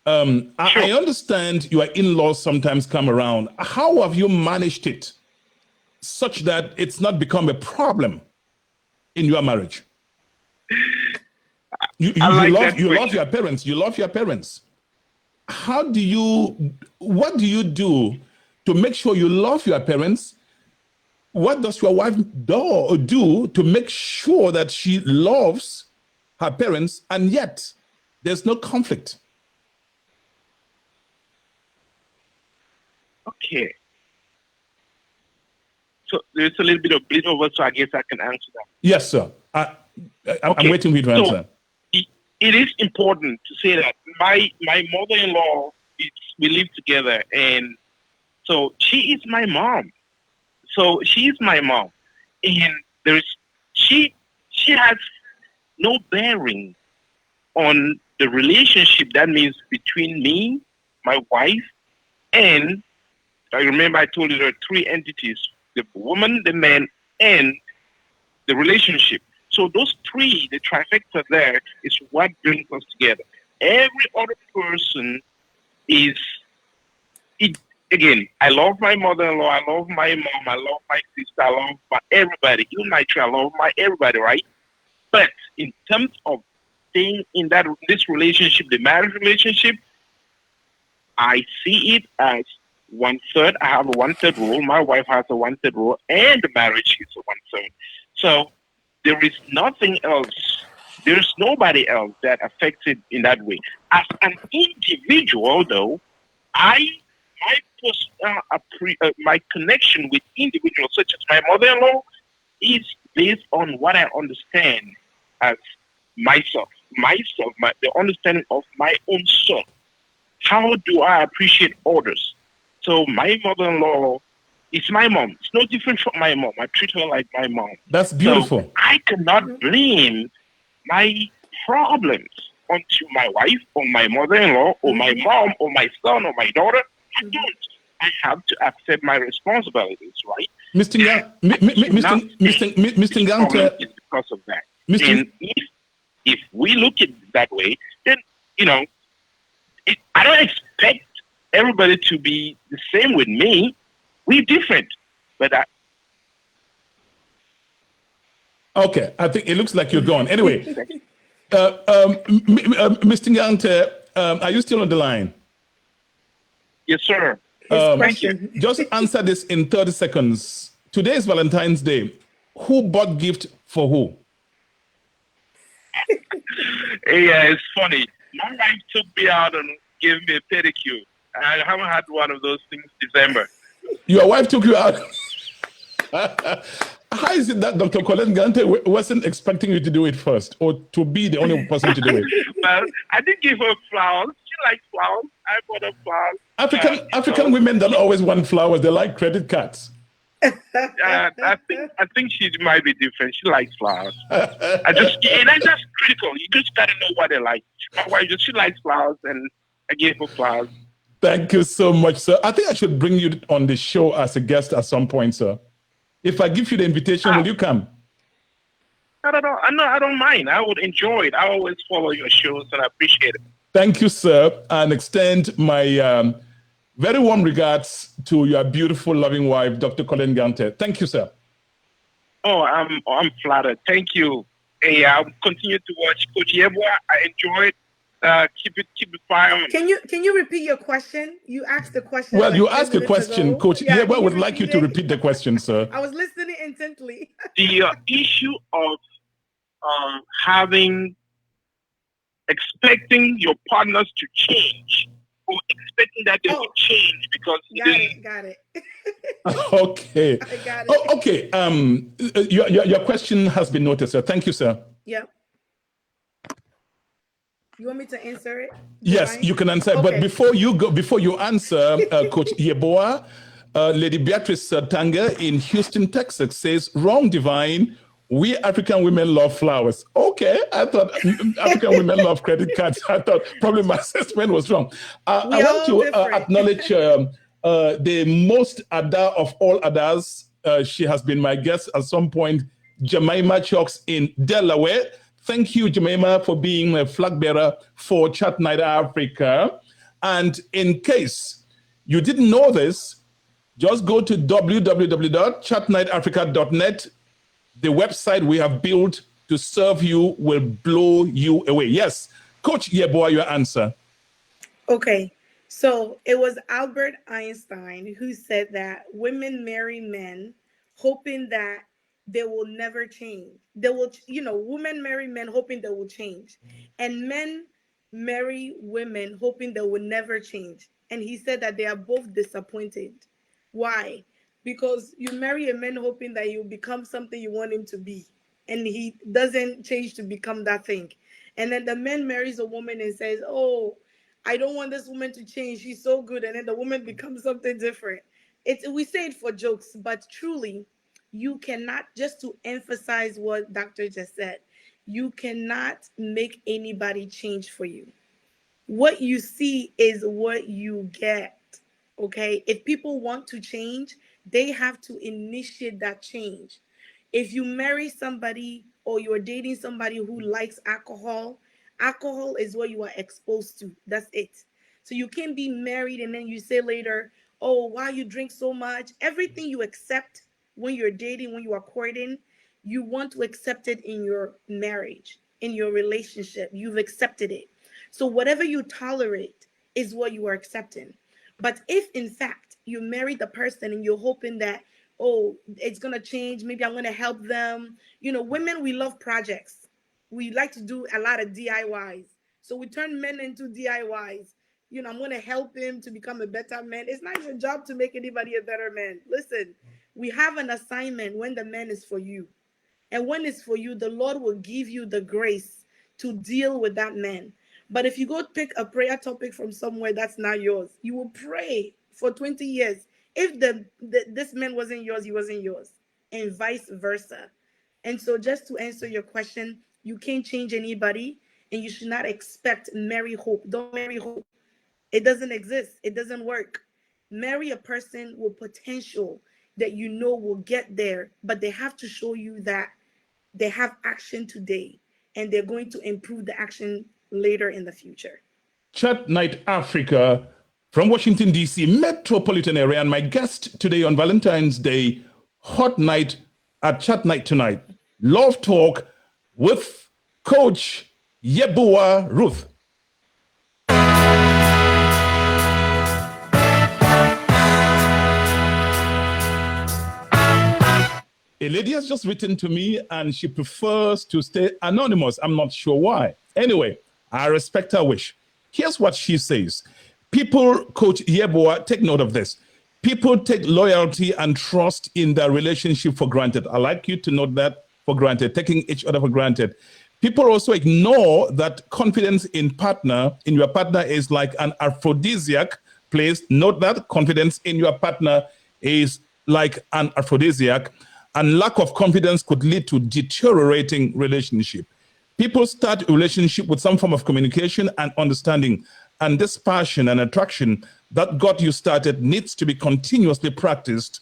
Sure. I understand your in-laws sometimes come around. How have you managed it such that it's not become a problem in your marriage? You love your parents. You love your parents. What do you do to make sure you love your parents? What does your wife do to make sure that she loves her parents and yet there's no conflict? Okay. So there's a little bit of bleed over, so I guess I can answer that. Yes, sir. I'm waiting for you to answer. It is important to say that my mother-in-law, we live together, and so she is my mom. So she is my mom, and she has no bearing on the relationship. That means between me, my wife, and I remember I told you there are three entities: the woman, the man, and the relationship. So those three, the trifecta there, is what brings us together. Every other person is it. Again, I love my mother-in-law, I love my mom, I love my sister, I love everybody. Even my child, I love everybody, right? But in terms of staying in this relationship, the marriage relationship, I see it as 1/3. I have a 1/3 rule. My wife has a 1/3 rule, and the marriage is a 1/3. So there is nothing else. There's nobody else that affects it in that way. As an individual, though, my connection with individuals such as my mother-in-law is based on what I understand as myself, the understanding of my own self. How do I appreciate others? So my mother-in-law is my mom. It's no different from my mom. I treat her like my mom. That's beautiful. So I cannot blame my problems onto my wife or my mother-in-law or my mom or my son or my daughter. I don't. I have to accept my responsibilities, right? Mr. Ngante, it's because of that. And if we look at it that way, then I don't expect everybody to be the same with me. We're different, but okay, I think it looks like you're gone. Anyway, Mr. Ngante, are you still on the line? Yes, sir. Just answer this in 30 seconds. Today is Valentine's Day. Who bought gift for who? Yeah, it's funny. My wife took me out and gave me a pedicure. I haven't had one of those things December. Your wife took you out? How is it that Dr. Colleen Ngante wasn't expecting you to do it first or to be the only person to do it? Well, I did give her flowers. She likes flowers. I bought her flowers. African women don't always want flowers. They like credit cards. I think she might be different. She likes flowers. That's critical. You just gotta know what they like. My wife she likes flowers, and I gave her flowers. Thank you so much, sir. I think I should bring you on the show as a guest at some point, sir. If I give you the invitation, will you come? I don't mind. I would enjoy it. I always follow your shows, and I appreciate it. Thank you, sir, and extend my very warm regards to your beautiful, loving wife, Dr. Colleen Ngante. Thank you, sir. Oh, I'm flattered. Thank you. Hey, I'll continue to watch Coach Yeboah. I enjoy it. Keep the fire on. Can you repeat your question? You asked the question. Well, you asked a question, Coach. Yeah, I would like you to repeat the question, sir. I was listening intently. The issue of expecting your partners to change or expecting that they will change because got it. Okay. I got it. Okay. Your question has been noted, sir. Thank you, sir. Yeah. You want me to answer it? Yes, you can answer. Okay. But before you answer, Coach Yeboah, Lady Beatrice Tanga in Houston, Texas says, "Wrong, Divine. We African women love flowers." Okay, I thought African women love credit cards. I thought probably my assessment was wrong. I want to acknowledge the most Ada of all Adas. She has been my guest at some point, Jemima Chalks in Delaware. Thank you, Jemima, for being a flag bearer for Chat Night Africa. And in case you didn't know this, just go to www.chatnightafrica.net. The website we have built to serve you will blow you away. Yes, Coach Yeboah, your answer. Okay, so it was Albert Einstein who said that women marry men hoping that they will never change. They will, women marry men hoping they will change, and men marry women hoping they will never change. And he said that they are both disappointed. Why? Because you marry a man hoping that he'll become something you want him to be, and he doesn't change to become that thing. And then the man marries a woman and says, "Oh, I don't want this woman to change. She's so good." And then the woman becomes something different. We say it for jokes, but truly, you cannot, just to emphasize what Doctor just said, you cannot make anybody change for you. What you see is what you get. Okay, if people want to change, they have to initiate that change. If you marry somebody or you're dating somebody who likes alcohol, alcohol is what you are exposed to. That's it. So you can't be married and then you say later, "Oh, why you drink so much?" Everything you accept when you're dating, when you are courting, you want to accept it in your marriage, in your relationship. You've accepted it. So whatever you tolerate is what you are accepting. But if in fact you marry the person and you're hoping that, "Oh, it's going to change, maybe I'm going to help them." Women, we love projects. We like to do a lot of DIYs. So we turn men into DIYs. I'm going to help him to become a better man. It's not your job to make anybody a better man. Listen, we have an assignment when the man is for you. And when it's for you, the Lord will give you the grace to deal with that man. But if you go pick a prayer topic from somewhere that's not yours, you will pray for 20 years. If this man wasn't yours, he wasn't yours, and vice versa. And so, just to answer your question, you can't change anybody, and you should not expect marry hope. Don't marry hope. It doesn't exist. It doesn't work. Marry a person with potential that you know will get there, but they have to show you that they have action today and they're going to improve the action later in the future. Chat Night Africa from Washington, D.C., metropolitan area. And my guest today on Valentine's Day, Hot Night at Chat Night Tonight. Love Talk with Coach Yeboah Ruth. A lady has just written to me and she prefers to stay anonymous. I'm not sure why. Anyway, I respect her wish. Here's what she says. People, Coach Yeboah, take note of this. People take loyalty and trust in their relationship for granted. I like you to note that, for granted, taking each other for granted. People also ignore that confidence in your partner is like an aphrodisiac. Please note that confidence in your partner is like an aphrodisiac, and lack of confidence could lead to deteriorating relationship. People start a relationship with some form of communication and understanding, and this passion and attraction that got you started needs to be continuously practiced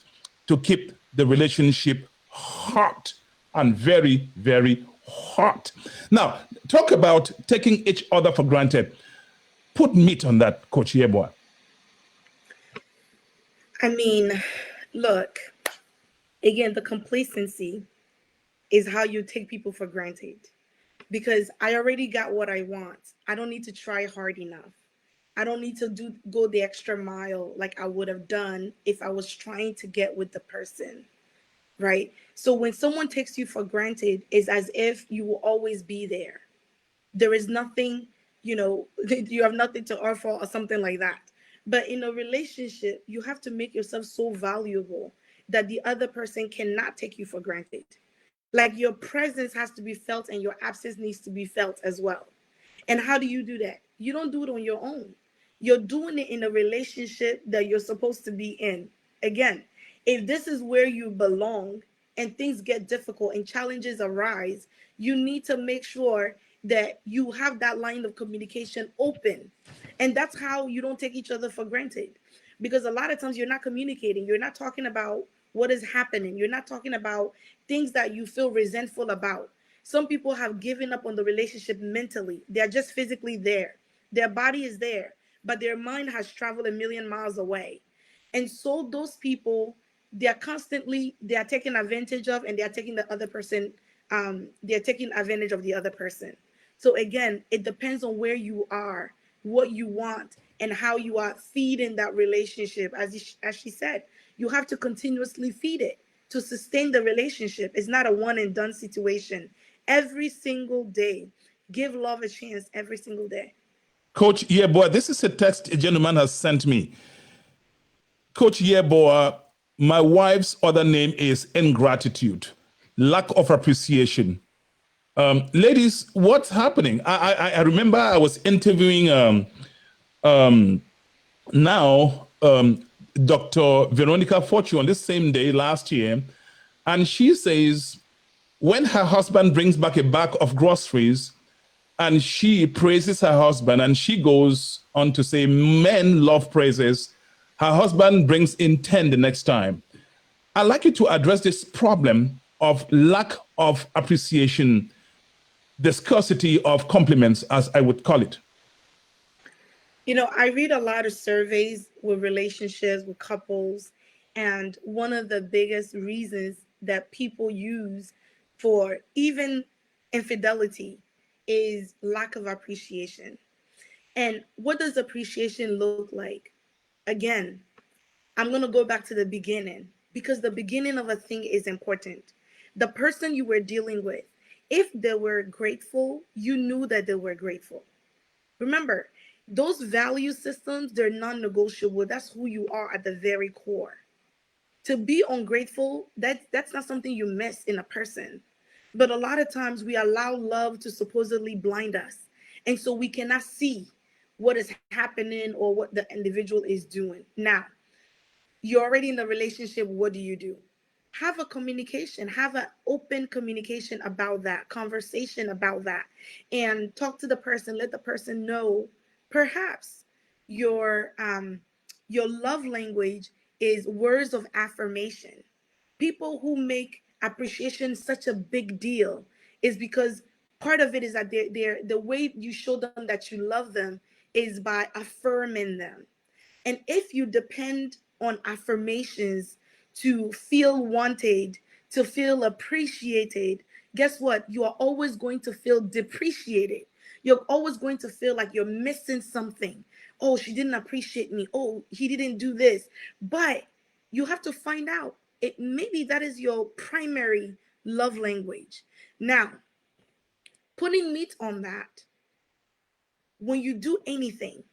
to keep the relationship hot and very, very hot. Now, talk about taking each other for granted. Put meat on that, Coach Yeboah. I mean, look, again, the complacency is how you take people for granted. Because I already got what I want. I don't need to try hard enough. I don't need to go the extra mile like I would have done if I was trying to get with the person, right? So when someone takes you for granted, it's as if you will always be there. There is nothing, you have nothing to offer or something like that. But in a relationship, you have to make yourself so valuable that the other person cannot take you for granted. Like your presence has to be felt and your absence needs to be felt as well. And how do you do that? You don't do it on your own. You're doing it in a relationship that you're supposed to be in. Again, if this is where you belong and things get difficult and challenges arise, you need to make sure that you have that line of communication open. And that's how you don't take each other for granted. Because a lot of times you're not communicating, you're not talking about what is happening, you're not talking about things that you feel resentful about. Some people have given up on the relationship mentally. They're just physically there. Their body is there, but their mind has traveled a million miles away. And so those people, they are taken advantage of, and they are taking the other person, they're taking advantage of the other person. So again, it depends on where you are, what you want, and how you are feeding that relationship. As she said, you have to continuously feed it to sustain the relationship. It's not a one and done situation. Every single day, give love a chance every single day. Coach Yeboah, this is a text a gentleman has sent me. Coach Yeboah, my wife's other name is ingratitude, lack of appreciation. Ladies, what's happening? I remember I was interviewing now Dr. Veronica Fortune on this same day last year, and she says when her husband brings back a bag of groceries and she praises her husband, and she goes on to say men love praises, her husband brings in 10 the next time. I'd like you to address this problem of lack of appreciation, the scarcity of compliments, as I would call it. I read a lot of surveys with relationships, with couples, and one of the biggest reasons that people use for even infidelity is lack of appreciation. And what does appreciation look like? Again, I'm going to go back to the beginning, because the beginning of a thing is important. The person you were dealing with, if they were grateful, you knew that they were grateful. Remember, those value systems, they're non-negotiable. That's who you are at the very core. To be ungrateful, that's not something you miss in a person. But a lot of times we allow love to supposedly blind us. And so we cannot see what is happening or what the individual is doing. Now, you're already in the relationship. What do? Have a communication, have an open communication about that, conversation about that, and talk to the person. Let the person know perhaps your your love language is words of affirmation. People who make appreciation such a big deal is because part of it is that they're the way you show them that you love them is by affirming them. And if you depend on affirmations to feel wanted, to feel appreciated, guess what? You are always going to feel depreciated. You're always going to feel like you're missing something. Oh, she didn't appreciate me. Oh, he didn't do this. But you have to find out. It maybe that is your primary love language. Now, putting meat on that, when you do anything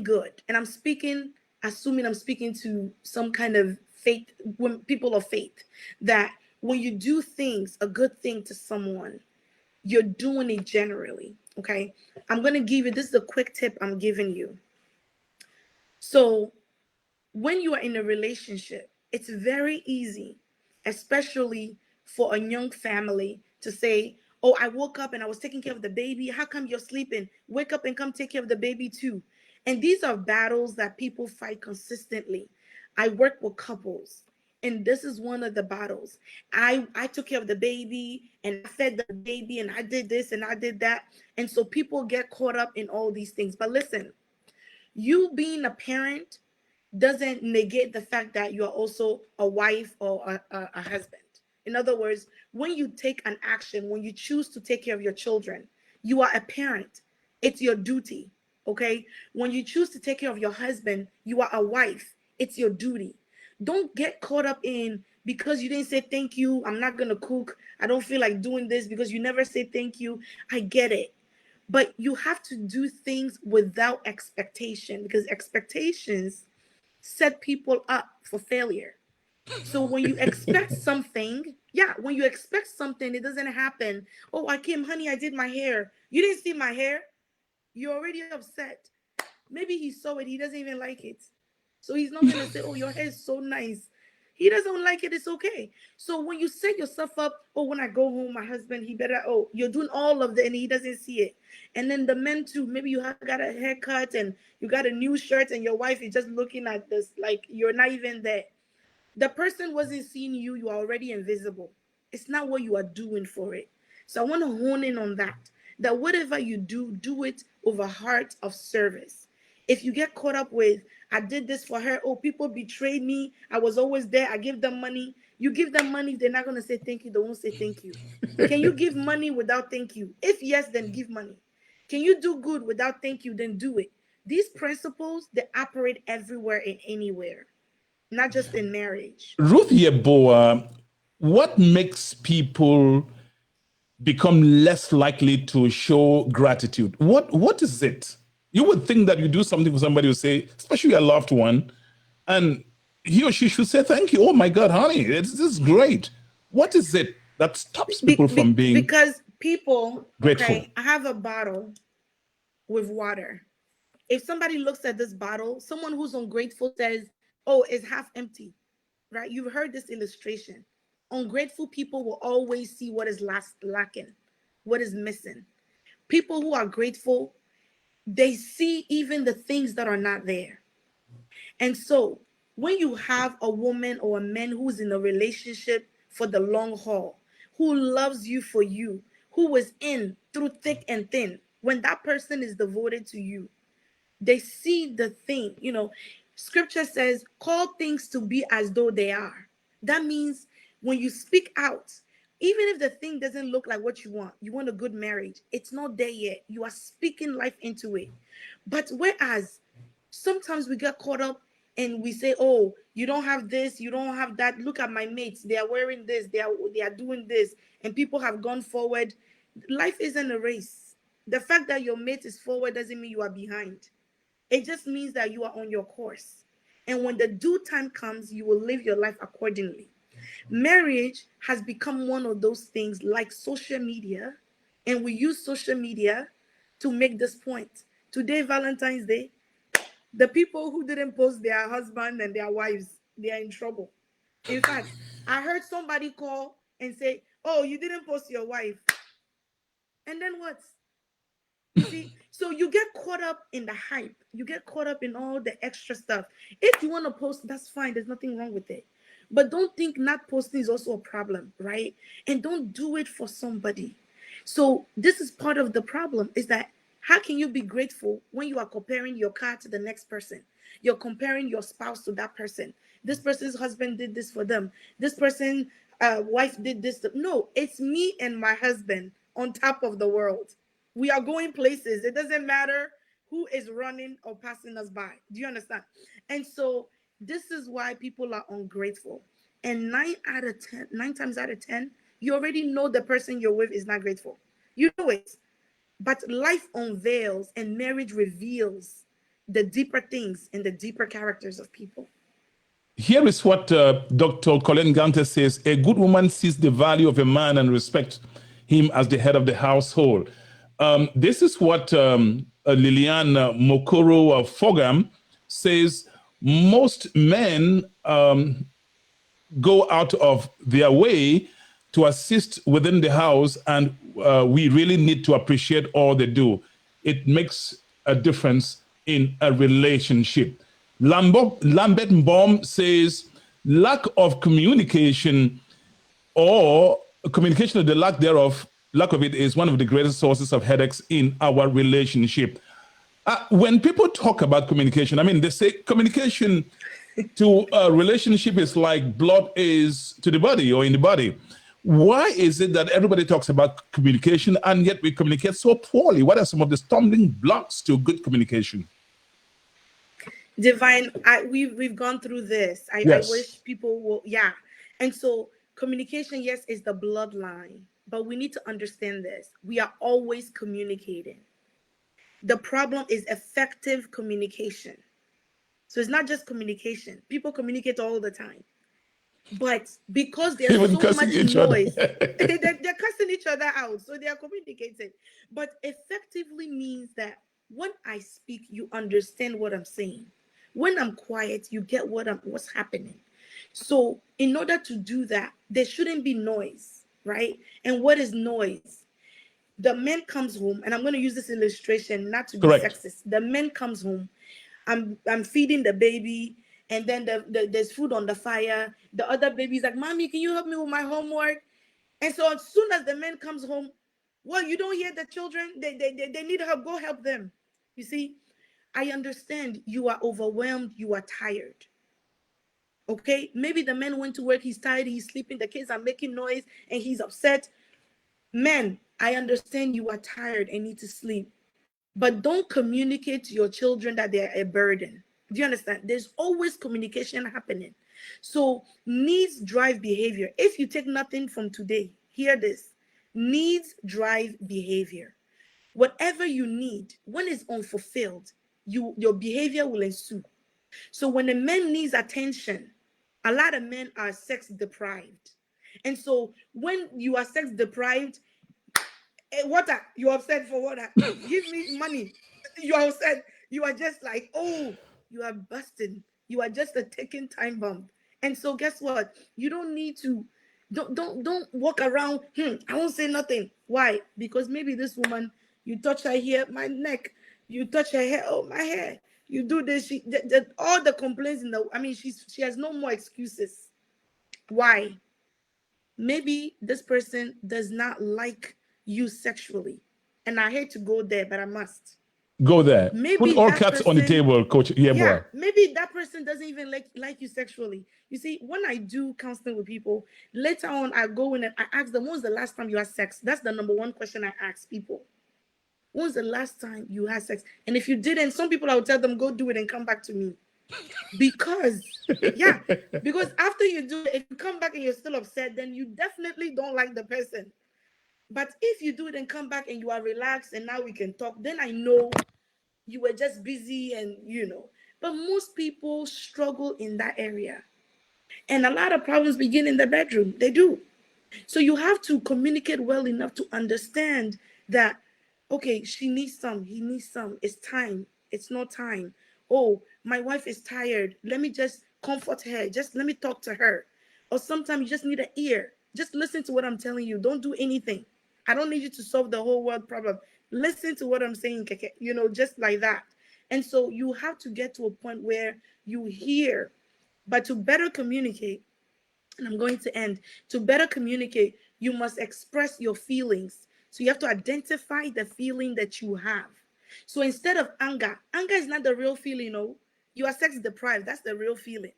good, and I'm speaking, assuming I'm speaking to some kind of faith, when people of faith, that when you do things, a good thing to someone, you're doing it generally. Okay. I'm going to give you, this is a quick tip I'm giving you. So when you are in a relationship, it's very easy, especially for a young family, to say, oh, I woke up and I was taking care of the baby. How come you're sleeping? Wake up and come take care of the baby too. And these are battles that people fight consistently. I work with couples, and this is one of the battles. I took care of the baby, and I fed the baby, and I did this and I did that. And so people get caught up in all these things. But listen, you being a parent doesn't negate the fact that you are also a wife or a husband. In other words, when you take an action, when you choose to take care of your children, you are a parent. It's your duty. Okay. When you choose to take care of your husband, you are a wife. It's your duty. Don't get caught up in, because you didn't say thank you, I'm not going to cook. I don't feel like doing this because you never say thank you. I get it. But you have to do things without expectation, because expectations set people up for failure. So when you expect something, yeah, when you expect something, it doesn't happen. Oh, I came, honey, I did my hair. You didn't see my hair. You're already upset. Maybe he saw it, he doesn't even like it. So he's not gonna say, oh, your hair is so nice. He doesn't like it, it's okay. So when you set yourself up, oh, when I go home, my husband, he better, oh, you're doing all of that and he doesn't see it. And then the men too, maybe you have got a haircut and you got a new shirt and your wife is just looking at this like you're not even there. The person wasn't seeing you, you are already invisible. It's not what you are doing for it. So I want to hone in on that. That whatever you do, do it with a heart of service. If you get caught up with, I did this for her, oh, people betrayed me, I was always there, I give them money. You give them money, they're not going to say thank you, they won't say thank you. Can you give money without thank you? If yes, then give money. Can you do good without thank you? Then do it. These principles, they operate everywhere and anywhere, not just in marriage. Ruth Yeboah, what makes people become less likely to show gratitude? What is it? You would think that you do something for somebody who say, especially a loved one, and he or she should say thank you. Oh my God, honey, this is great. What is it that stops people from being because people grateful? Okay, I have a bottle with water. If somebody looks at this bottle, someone who's ungrateful says, oh, it's half empty, right? You've heard this illustration. Ungrateful people will always see what is lacking, what is missing. People who are grateful, they see even the things that are not there. And so when you have a woman or a man who's in a relationship for the long haul, who loves you for you, who is in through thick and thin, when that person is devoted to you, they see the thing. Scripture says, call things to be as though they are. That means when you speak out, even if the thing doesn't look like what you want a good marriage, it's not there yet. You are speaking life into it. But whereas sometimes we get caught up and we say, oh, you don't have this, you don't have that. Look at my mates. They are wearing this. They are doing this. And people have gone forward. Life isn't a race. The fact that your mate is forward doesn't mean you are behind. It just means that you are on your course. And when the due time comes, you will live your life accordingly. Marriage has become one of those things like social media. And we use social media to make this point. Today, Valentine's Day, the people who didn't post their husband and their wives, they are in trouble. In fact, I heard somebody call and say, oh, you didn't post your wife. And then what? You see, so you get caught up in the hype. You get caught up in all the extra stuff. If you want to post, that's fine. There's nothing wrong with it. But don't think not posting is also a problem, right? And don't do it for somebody. So this is part of the problem, is that how can you be grateful when you are comparing your car to the next person? You're comparing your spouse to that person. This person's husband did this for them. This person's wife did this. No, it's me and my husband on top of the world. We are going places. It doesn't matter who is running or passing us by. Do you understand? And so this is why people are ungrateful. And 9 times out of 10, you already know the person you're with is not grateful. You know it. But life unveils and marriage reveals the deeper things and the deeper characters of people. Here is what Dr. Colin Gante says: a good woman sees the value of a man and respects him as the head of the household. This is what Liliane Mokoro Fogam says. Most men go out of their way to assist within the house, and we really need to appreciate all they do. It makes a difference in a relationship. Lambert Baum says lack of communication, or communication or the lack of it, is one of the greatest sources of headaches in our relationship. When people talk about communication, I mean, they say communication to a relationship is like blood is to the body or in the body. Why is it that everybody talks about communication and yet we communicate so poorly? What are some of the stumbling blocks to good communication? Divine, we've gone through this. Yes. I wish people will, yeah. And so communication, yes, is the bloodline, but we need to understand this. We are always communicating. The problem is effective communication. So it's not just communication. People communicate all the time. But because there's Even so cussing much each noise, other. they're cussing each other out. So they are communicating. But effectively means that when I speak, you understand what I'm saying. When I'm quiet, you get what's happening. So in order to do that, there shouldn't be noise, right? And what is noise? The man comes home, and I'm going to use this illustration not to be Correct. sexist. The man comes home, I'm feeding the baby, and then there's food on the fire. The other baby's like, "Mommy, can you help me with my homework?" And so as soon as the man comes home, Well, you don't hear the children, they need help, go help them. You see, I understand you are overwhelmed, you are tired. Okay, maybe the man went to work, he's tired, he's sleeping, the kids are making noise, and he's upset. Men, I understand you are tired and need to sleep, but don't communicate to your children that they're a burden. Do you understand? There's always communication happening. So needs drive behavior. If you take nothing from today, hear this: needs drive behavior. Whatever you need, when it's unfulfilled, your behavior will ensue. So when a man needs attention, a lot of men are sex deprived. And so when you are sex deprived, water, you're upset for water. Give me money. You are upset. You are just like, oh, you are busting. You are just a ticking time bomb. And so guess what? You don't need to don't walk around. I won't say nothing. Why? Because maybe this woman, you touch her hair, my neck, you touch her hair, oh my hair. You do this, all the complaints in the I mean, she has no more excuses. Why? Maybe this person does not like you sexually. And I hate to go there, but I must. Go there. Put Maybe all that cards on the person, table, Coach yeah, Yeboah. maybe that person doesn't even like you sexually. You see, when I do counseling with people, later on I go in and I ask them, when's the last time you had sex? That's the number one question I ask people. When's the last time you had sex? And if you didn't, some people I would tell them, go do it and come back to me. Because yeah, because after you do it, if you come back and you're still upset, then you definitely don't like the person. But if you do it and come back and you are relaxed and now we can talk, then I know you were just busy and But most people struggle in that area. And a lot of problems begin in the bedroom. They do. So you have to communicate well enough to understand that, okay, she needs some, he needs some. It's time. It's not time. Oh, my wife is tired. Let me just comfort her. Just let me talk to her. Or sometimes you just need an ear. Just listen to what I'm telling you. Don't do anything. I don't need you to solve the whole world problem. Listen to what I'm saying, Keke, just like that. And so you have to get to a point where you hear, but to better communicate, and I'm going to end. To better communicate, you must express your feelings. So you have to identify the feeling that you have. So instead of anger is not the real feeling, no. You are sex deprived. That's the real feeling.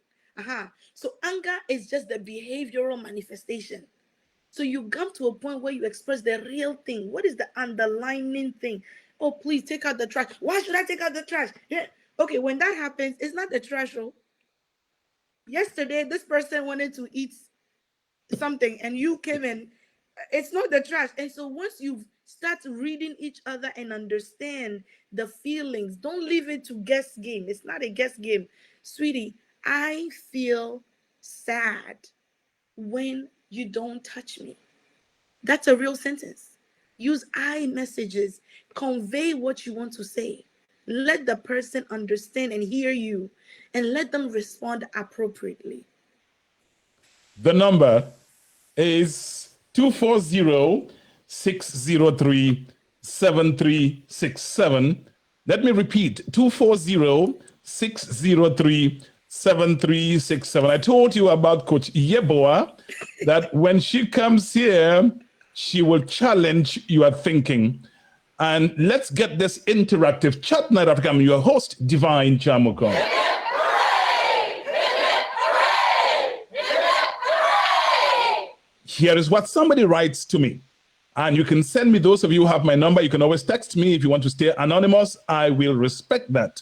So anger is just the behavioral manifestation. So you come to a point where you express the real thing. What is the underlying thing? Oh, please take out the trash. Why should I take out the trash? Yeah. Okay, when that happens, it's not the trash. Oh, yesterday this person wanted to eat something and you came in, it's not the trash. And so once you start reading each other and understand the feelings, don't leave it to guess game. It's not a guess game. Sweetie, I feel sad when you don't touch me. That's a real sentence. Use I messages. Convey what you want to say. Let the person understand and hear you, and let them respond appropriately. The number is 240-603-7367. Let me repeat, 240-603-7367. I told you about Coach Yeboah, that when she comes here, she will challenge your thinking. And let's get this interactive Chat Night Africa. I'm your host, Divine Chamukon. Here is what somebody writes to me. And you can send me, those of you who have my number, you can always text me if you want to stay anonymous. I will respect that.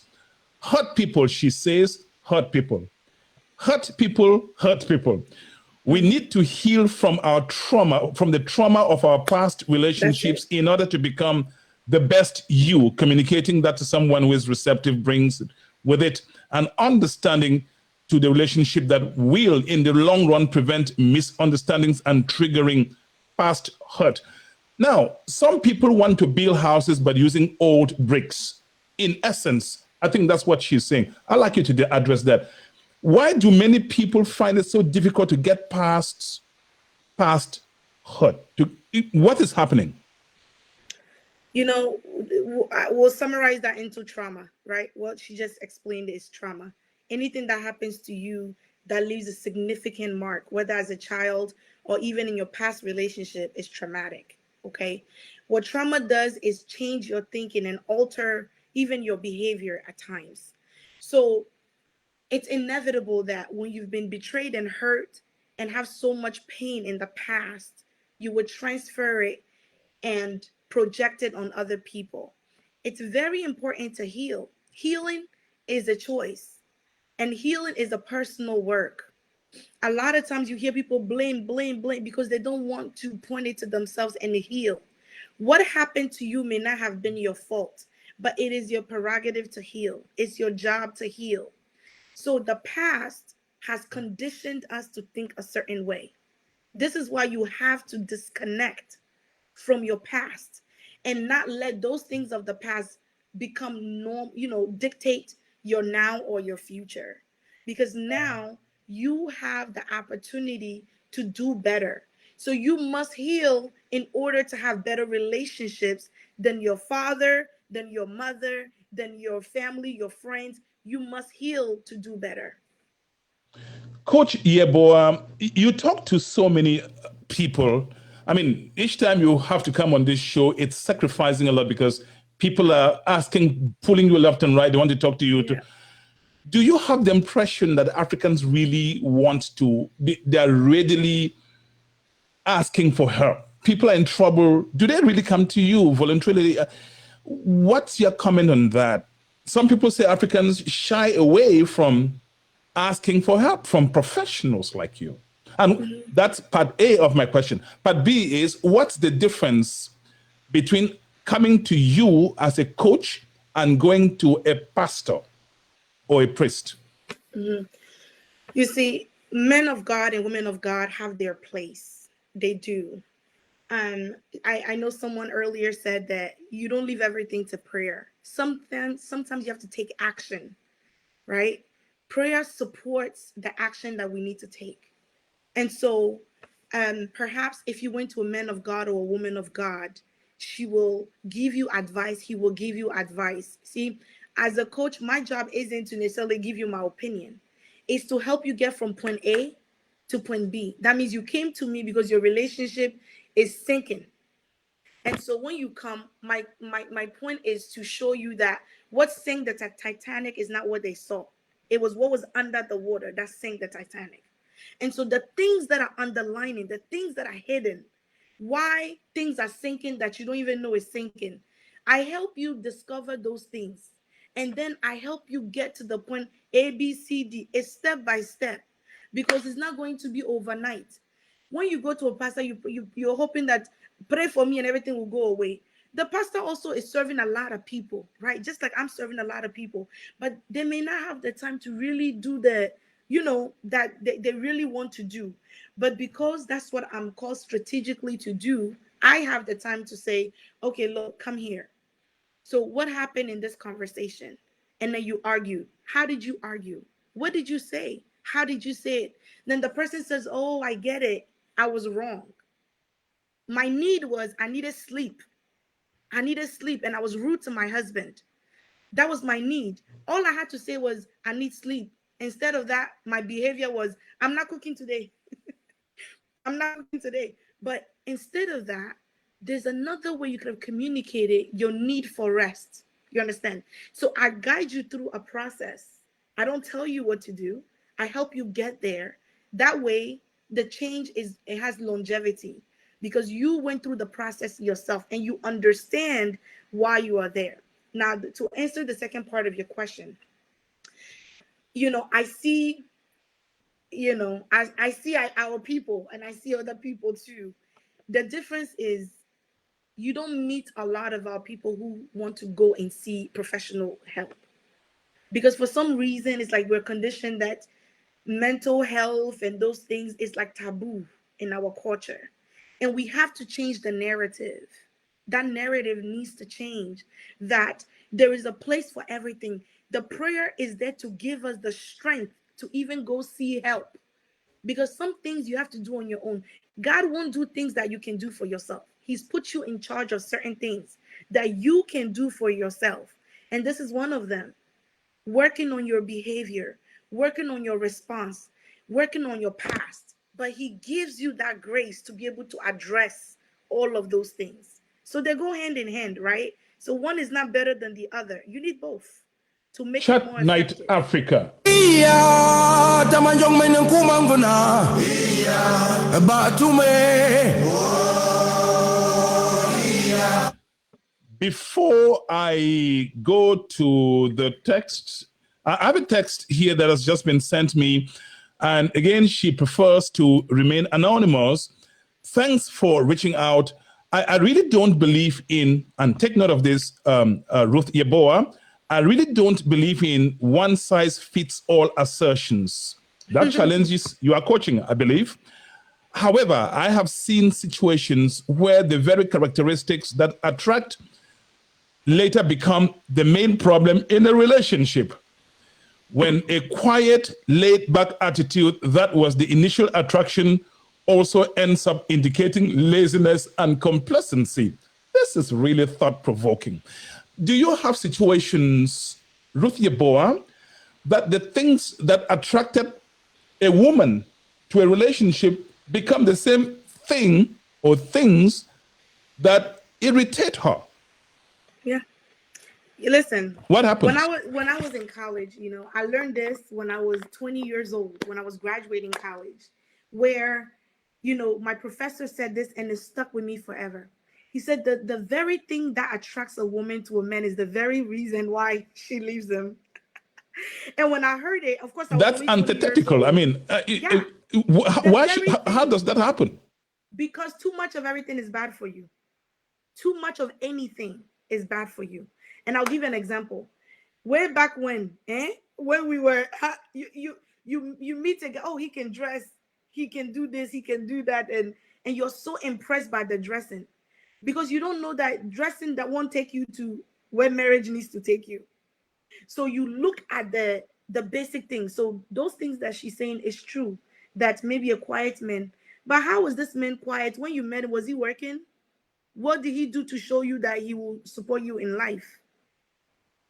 Hurt people, she says, hurt people. Hurt people, hurt people. We need to heal from our trauma, from the trauma of our past relationships in order to become the best you. Communicating that to someone who is receptive brings with it an understanding to the relationship that will, in the long run, prevent misunderstandings and triggering past hurt. Now, some people want to build houses by using old bricks. In essence, I think that's what she's saying. I'd like you to address that. Why do many people find it so difficult to get past hurt? What is happening? We'll summarize that into trauma, right? What she just explained is trauma. Anything that happens to you that leaves a significant mark, whether as a child or even in your past relationship, is traumatic. Okay. What trauma does is change your thinking and alter even your behavior at times. So it's inevitable that when you've been betrayed and hurt and have so much pain in the past, you would transfer it and project it on other people. It's very important to heal. Healing is a choice, and healing is a personal work. A lot of times you hear people blame, blame, blame because they don't want to point it to themselves and heal. What happened to you may not have been your fault, but it is your prerogative to heal. It's your job to heal. So the past has conditioned us to think a certain way. This is why you have to disconnect from your past and not let those things of the past become norm, dictate your now or your future. Because now you have the opportunity to do better. So you must heal in order to have better relationships than your father, than your mother, than your family, your friends. You must heal to do better. Coach Yeboah, you talk to so many people. I mean, each time you have to come on this show, it's sacrificing a lot because people are asking, pulling you left and right. They want to talk to you. Yeah. Do you have the impression that Africans really want to, they're readily asking for help? People are in trouble. Do they really come to you voluntarily? What's your comment on that? Some people say Africans shy away from asking for help from professionals like you. And that's part A of my question. Part B is, what's the difference between coming to you as a coach and going to a pastor or a priest? You see, men of God and women of God have their place. They do. Um, I know someone earlier said that you don't leave everything to prayer. Sometimes you have to take action, right? Prayer supports the action that we need to take. And so perhaps if you went to a man of God or a woman of God, she will give you advice. He will give you advice. See, as a coach, my job isn't to necessarily give you my opinion. It's to help you get from point A to point B. That means you came to me because your relationship is sinking. And so when you come, my point is to show you that what sank the Titanic is not what they saw. It was what was under the water that sank the Titanic. And so the things that are underlining, the things that are hidden, why things are sinking that you don't even know is sinking. I help you discover those things. And then I help you get to the point A, B, C, D. It's step by step because it's not going to be overnight. When you go to a pastor, you're hoping that pray for me and everything will go away. The pastor also is serving a lot of people, right? Just like I'm serving a lot of people, but they may not have the time to really do that they really want to do. But because that's what I'm called strategically to do, I have the time to say, okay, look, come here. So what happened in this conversation? And then you argue. How did you argue? What did you say? How did you say it? Then the person says, oh, I get it. I was wrong. My need was I needed sleep. I needed sleep and I was rude to my husband. That was my need. All I had to say was I need sleep. Instead of that, my behavior was I'm not cooking today. I'm not cooking today. But instead of that, there's another way you could have communicated your need for rest. You understand? So I guide you through a process. I don't tell you what to do. I help you get there. That way, the change it has longevity because you went through the process yourself and you understand why you are there. Now, to answer the second part of your question, I see, I see our people and I see other people too. The difference is you don't meet a lot of our people who want to go and see professional help because for some reason it's like we're conditioned that mental health and those things is like taboo in our culture, and we have to change the narrative. That narrative needs to change, that there is a place for everything. The prayer is there to give us the strength to even go see help, because some things you have to do on your own. God won't do things that you can do for yourself. He's put you in charge of certain things that you can do for yourself. And this is one of them: working on your behavior, working on your response, working on your past. But He gives you that grace to be able to address all of those things. So they go hand in hand, right? So one is not better than the other. You need both to make it Chat more Night effective. Africa. Before I go to the text, I have a text here that has just been sent me. And again, she prefers to remain anonymous. Thanks for reaching out. I really don't believe in, and take note of this, Ruth Yeboah, I really don't believe in one size fits all assertions. That challenges you are coaching, I believe. However, I have seen situations where the very characteristics that attract later become the main problem in a relationship. When a quiet, laid-back attitude that was the initial attraction also ends up indicating laziness and complacency. This is really thought-provoking. Do you have situations, Ruth Yeboah, that the things that attracted a woman to a relationship become the same thing or things that irritate her? Yeah. Listen. What happens? When I was in college, I learned this when I was 20 years old, when I was graduating college, where, my professor said this and it stuck with me forever. He said that the very thing that attracts a woman to a man is the very reason why she leaves them. And when I heard it, of course, I was That's only 20 years antithetical. old. I mean, Yeah. how does that happen? Because too much of everything is bad for you. Too much of anything is bad for you. And I'll give you an example. Way back when we were, you meet a guy, oh, he can dress, he can do this, he can do that, and you're so impressed by the dressing, because you don't know that dressing that won't take you to where marriage needs to take you. So you look at the basic things. So those things that she's saying is true, that maybe a quiet man. But how was this man quiet? When you met him, was he working? What did he do to show you that he will support you in life?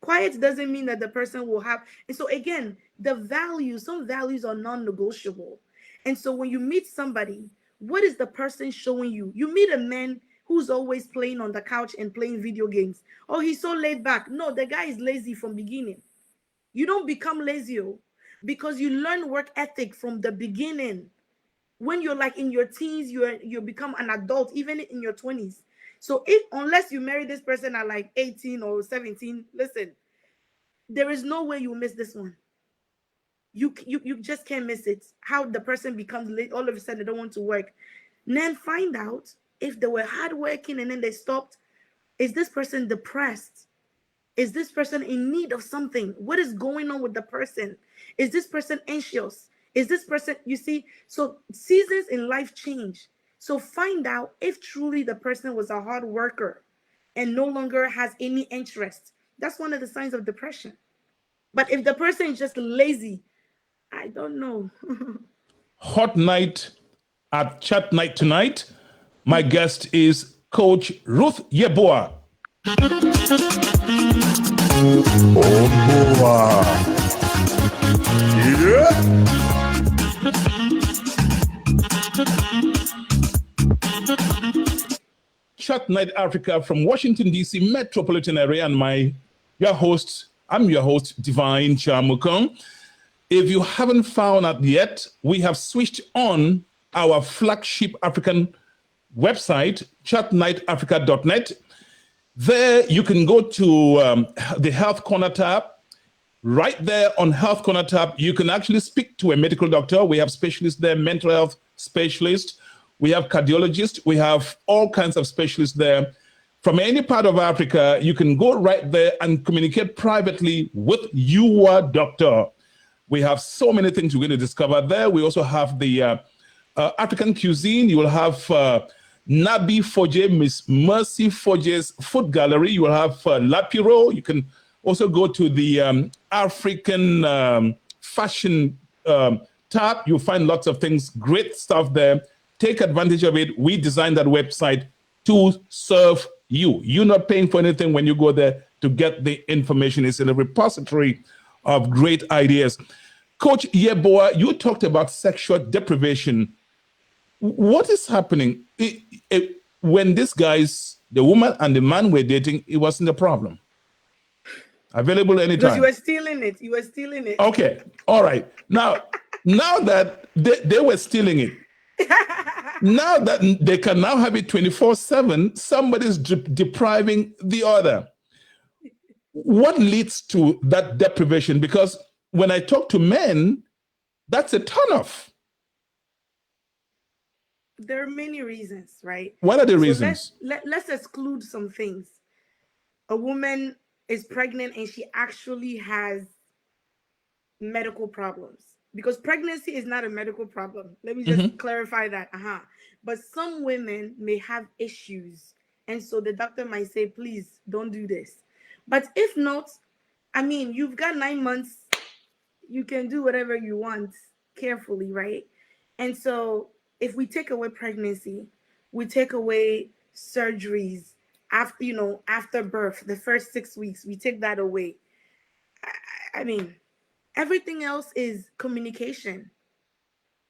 Quiet doesn't mean that the person will have. And so again, some values are non-negotiable. And so when you meet somebody, what is the person showing you? You meet a man who's always playing on the couch and playing video games. Oh, he's so laid back. No, the guy is lazy from beginning. You don't become lazy because you learn work ethic from the beginning. When you're like in your teens, you become an adult, even in your 20s. So unless you marry this person at like 18 or 17, listen, there is no way you miss this one. You just can't miss it. How the person becomes late, all of a sudden they don't want to work. And then find out if they were hardworking and then they stopped. Is this person depressed? Is this person in need of something? What is going on with the person? Is this person anxious? Is this person, you see? So seasons in life change. So find out if truly the person was a hard worker and no longer has any interest. That's one of the signs of depression. But if the person is just lazy, I don't know. Hot night at Chat Night tonight. My guest is Coach Ruth Yeboah. Chat Night Africa from Washington, D.C. metropolitan area, and I'm your host, Divine Chamukong. If you haven't found out yet, we have switched on our flagship African website, chatnightafrica.net. There you can go to the Health Corner tab. Right there on Health Corner tab, you can actually speak to a medical doctor. We have specialists there, mental health specialists. We have cardiologists. We have all kinds of specialists there. From any part of Africa, you can go right there and communicate privately with your doctor. We have so many things we're going to discover there. We also have the African cuisine. You will have Nabi Foje, Miss Mercy Foje's Food Gallery. You will have Lapiro. You can also go to the African fashion tab. You'll find lots of things, great stuff there. Take advantage of it. We designed that website to serve you. You're not paying for anything when you go there to get the information. It's in a repository of great ideas. Coach Yeboah, you talked about sexual deprivation. What is happening when these guys The woman and the man were dating, it wasn't a problem. Available Because anytime. you were stealing it. You were stealing it. Okay. All right. Now that they were stealing it, now that they can now have it 24/7, somebody's depriving the other. What leads to that deprivation? Because when I talk to men, that's a turnoff. There are many reasons, right? What are the reasons? Let's exclude some things. A woman is pregnant and she actually has medical problems, because pregnancy is not a medical problem. Let me just clarify that. But some women may have issues, and so the doctor might say, please don't do this. But if not, I mean, you've got 9 months, you can do whatever you want carefully, right? And so if we take away pregnancy, we take away surgeries after birth, the first 6 weeks, we take that away. I mean, everything else is communication.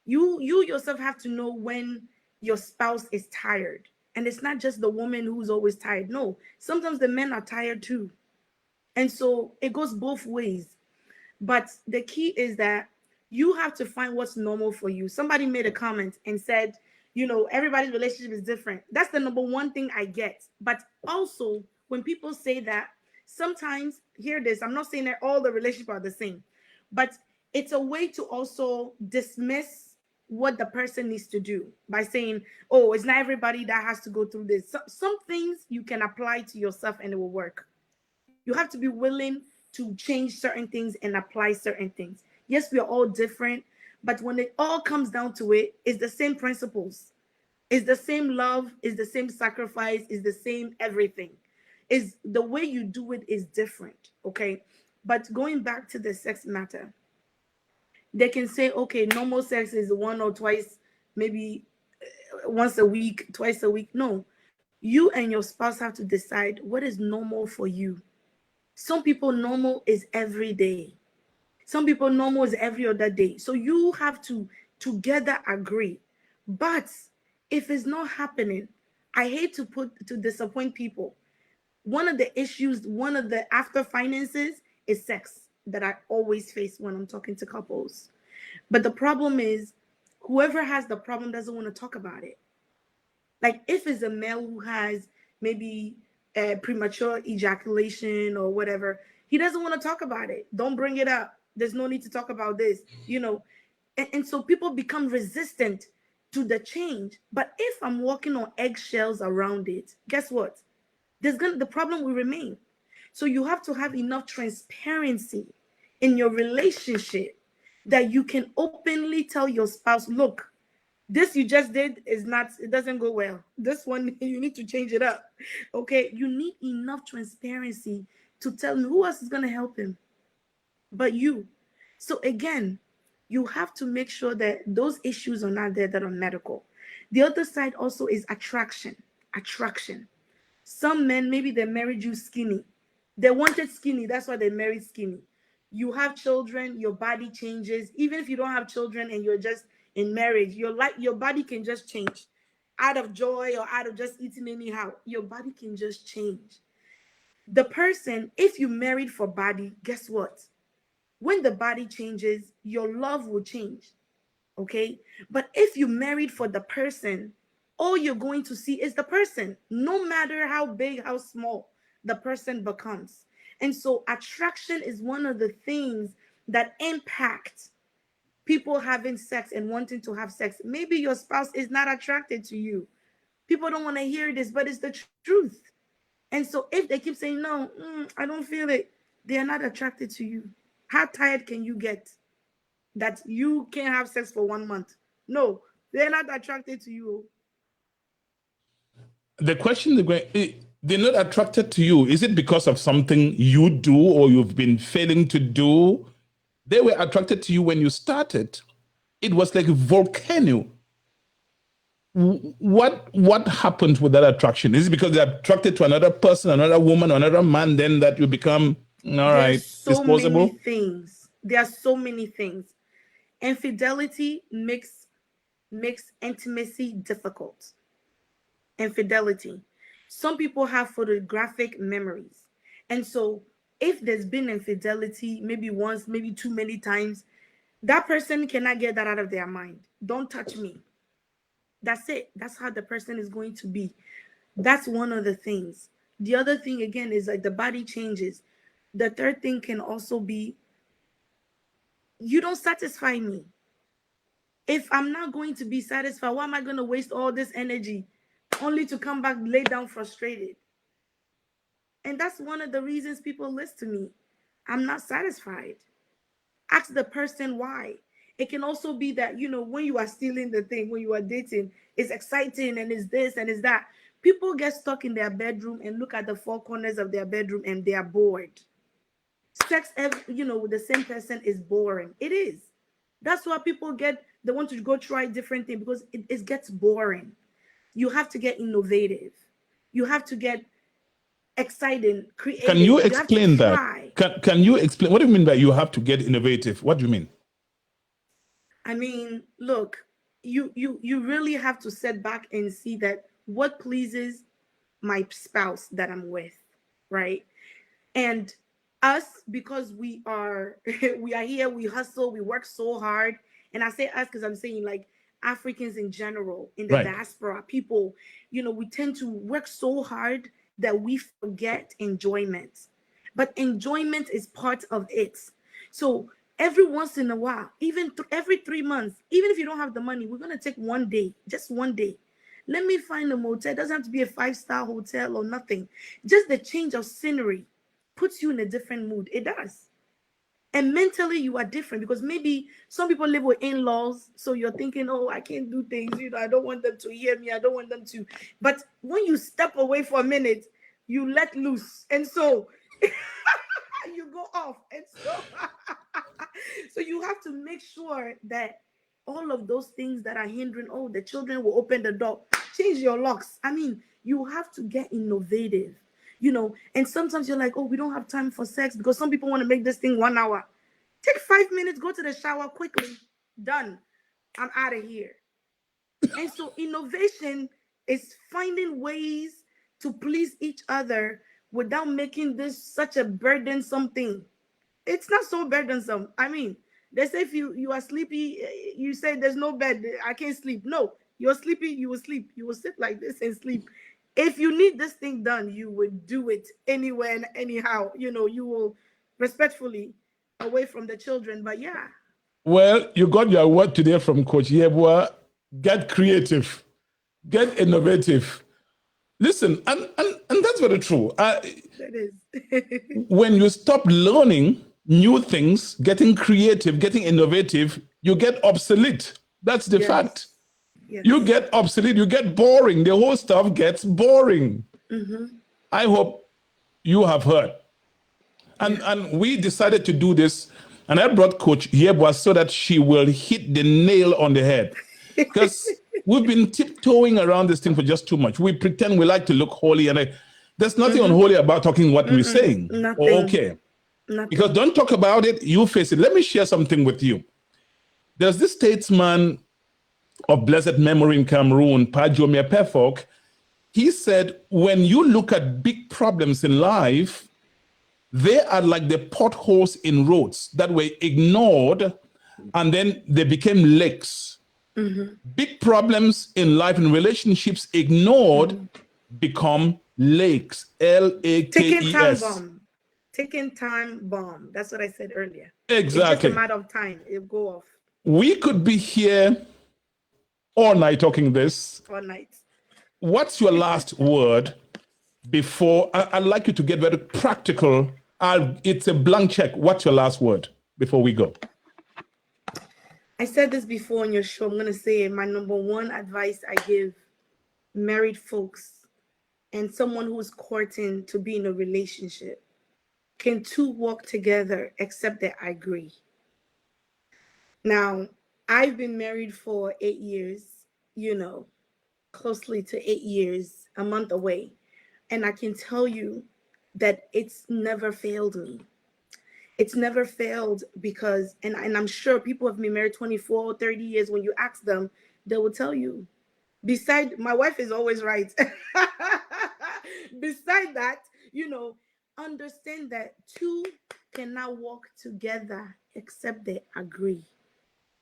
You yourself have to know when your spouse is tired. And it's not just the woman who's always tired. No, sometimes the men are tired too. And so it goes both ways. But the key is that you have to find what's normal for you. Somebody made a comment and said, everybody's relationship is different. That's the number one thing I get. But also, when people say that, sometimes, hear this, I'm not saying that all the relationships are the same, but it's a way to also dismiss what the person needs to do by saying, oh, it's not everybody that has to go through this. Some things you can apply to yourself and it will work. You have to be willing to change certain things and apply certain things. Yes, we are all different, but when it all comes down to it, it's the same principles. It's the same love, it's the same sacrifice, it's the same everything. Is the way you do it is different, okay? But going back to the sex matter, they can say, okay, normal sex is one or twice, maybe once a week, twice a week. No, you and your spouse have to decide what is normal for you. Some people, normal is every day. Some people, normal is every other day. So you have to together agree. But if it's not happening, I hate to disappoint people. One of the issues, one of the after finances is sex that I always face when I'm talking to couples. But the problem is, whoever has the problem doesn't want to talk about it. Like if it's a male who has maybe premature ejaculation or whatever, he doesn't want to talk about it. Don't bring it up. There's no need to talk about this, And so people become resistant to the change. But if I'm walking on eggshells around it, guess what? The problem will remain. So you have to have enough transparency in your relationship that you can openly tell your spouse, look, this you just did it doesn't go well. This one, you need to change it up. Okay. You need enough transparency to tell him who else is going to help him but you. So again, you have to make sure that those issues are not there that are medical. The other side also is attraction. Some men, maybe they married you skinny. They wanted skinny. That's why they married skinny. You have children, your body changes. Even if you don't have children and you're just in marriage, your body can just change. Out of joy or out of just eating anyhow, your body can just change. The person, if you married for body, guess what? When the body changes, your love will change. Okay? But if you married for the person, all you're going to see is the person, no matter how big, how small the person becomes. And so attraction is one of the things that impact people having sex and wanting to have sex. Maybe your spouse is not attracted to you. People don't want to hear this, but it's the truth. And so if they keep saying, no, I don't feel it, they are not attracted to you. How tired can you get that you can't have sex for 1 month? No, they're not attracted to you. The question, they're not attracted to you. Is it because of something you do or you've been failing to do? They were attracted to you when you started. It was like a volcano. What happened with that attraction? Is it because they're attracted to another person, another woman, another man, then that you become, disposable? Many things. There are so many things. Infidelity makes intimacy difficult. Infidelity. Some people have photographic memories. And so if there's been infidelity, maybe once, maybe too many times, that person cannot get that out of their mind. Don't touch me. That's it. That's how the person is going to be. That's one of the things. The other thing, again, is like the body changes. The third thing can also be, you don't satisfy me. If I'm not going to be satisfied, why am I going to waste all this energy only to come back, lay down frustrated? And that's one of the reasons people listen to me. I'm not satisfied. Ask the person why. It can also be that, when you are stealing the thing, when you are dating, it's exciting and it's this and it's that. People get stuck in their bedroom and look at the four corners of their bedroom and they are bored. Sex, with the same person is boring. It is. That's why people they want to go try different things, because it gets boring. You have to get innovative. You have to get exciting, creative. Can you have to explain that? try. Can you explain, what do you mean by you have to get innovative? What do you mean? I mean, look, you really have to sit back and see that what pleases my spouse that I'm with, right? And us, because we are we are here, we hustle, we work so hard. And I say us because I'm saying, like, Africans in general, in the Right. diaspora, people, we tend to work so hard that we forget enjoyment. But enjoyment is part of it. So every once in a while, even every 3 months, even if you don't have the money, we're going to take one day, just one day. Let me find a motel. It doesn't have to be a 5-star hotel or nothing. Just the change of scenery puts you in a different mood. It does. And mentally, you are different, because maybe some people live with in-laws. So you're thinking, oh, I can't do things. I don't want them to hear me. I don't want them to. But when you step away for a minute, you let loose. And so you go off. And so you have to make sure that all of those things that are hindering, the children will open the door, change your locks. I mean, you have to get innovative, and sometimes you're like, oh, we don't have time for sex, because some people want to make this thing 1 hour. Take 5 minutes, go to the shower quickly, done. I'm out of here. And so innovation is finding ways to please each other without making this such a burdensome thing. It's not so burdensome. I mean, they say if you are sleepy, you say there's no bed, I can't sleep. No, you're sleepy, you will sleep. You will sit like this and sleep. If you need this thing done, you would do it anywhere and anyhow. You will respectfully away from the children. But yeah. Well, you got your word today from Coach Yeboah. Get creative, get innovative. Listen, and that's very true. That is. When you stop learning new things, getting creative, getting innovative, you get obsolete. That's the fact. Yes. You get obsolete, you get boring. The whole stuff gets boring. Mm-hmm. I hope you have heard. And we decided to do this, and I brought Coach Yeboah so that she will hit the nail on the head. Because we've been tiptoeing around this thing for just too much. We pretend we like to look holy, and there's nothing unholy about talking what we're saying. Nothing. Okay. Nothing. Because don't talk about it, you face it. Let me share something with you. There's this statesman of blessed memory in Cameroon, Pa Jomie Pefok. He said, when you look at big problems in life, they are like the potholes in roads that were ignored, and then they became lakes. Mm-hmm. Big problems in life and relationships ignored become lakes. L-A-K-E-S. Ticking time bomb. That's what I said earlier. Exactly. It's just a matter of time. It'll go off. We could be here all night talking this. All night. What's your last word before? I'd like you to get very practical. It's a blank check. What's your last word before we go? I said this before on your show. I'm going to say it. My number one advice I give married folks and someone who's courting to be in a relationship: can two walk together except that I agree? Now, I've been married for 8 years, closely to 8 years, a month away. And I can tell you that it's never failed me. It's never failed because, and I'm sure people have been married 24, 30 years. When you ask them, they will tell you. Beside, my wife is always right. Beside that, understand that two cannot walk together except they agree.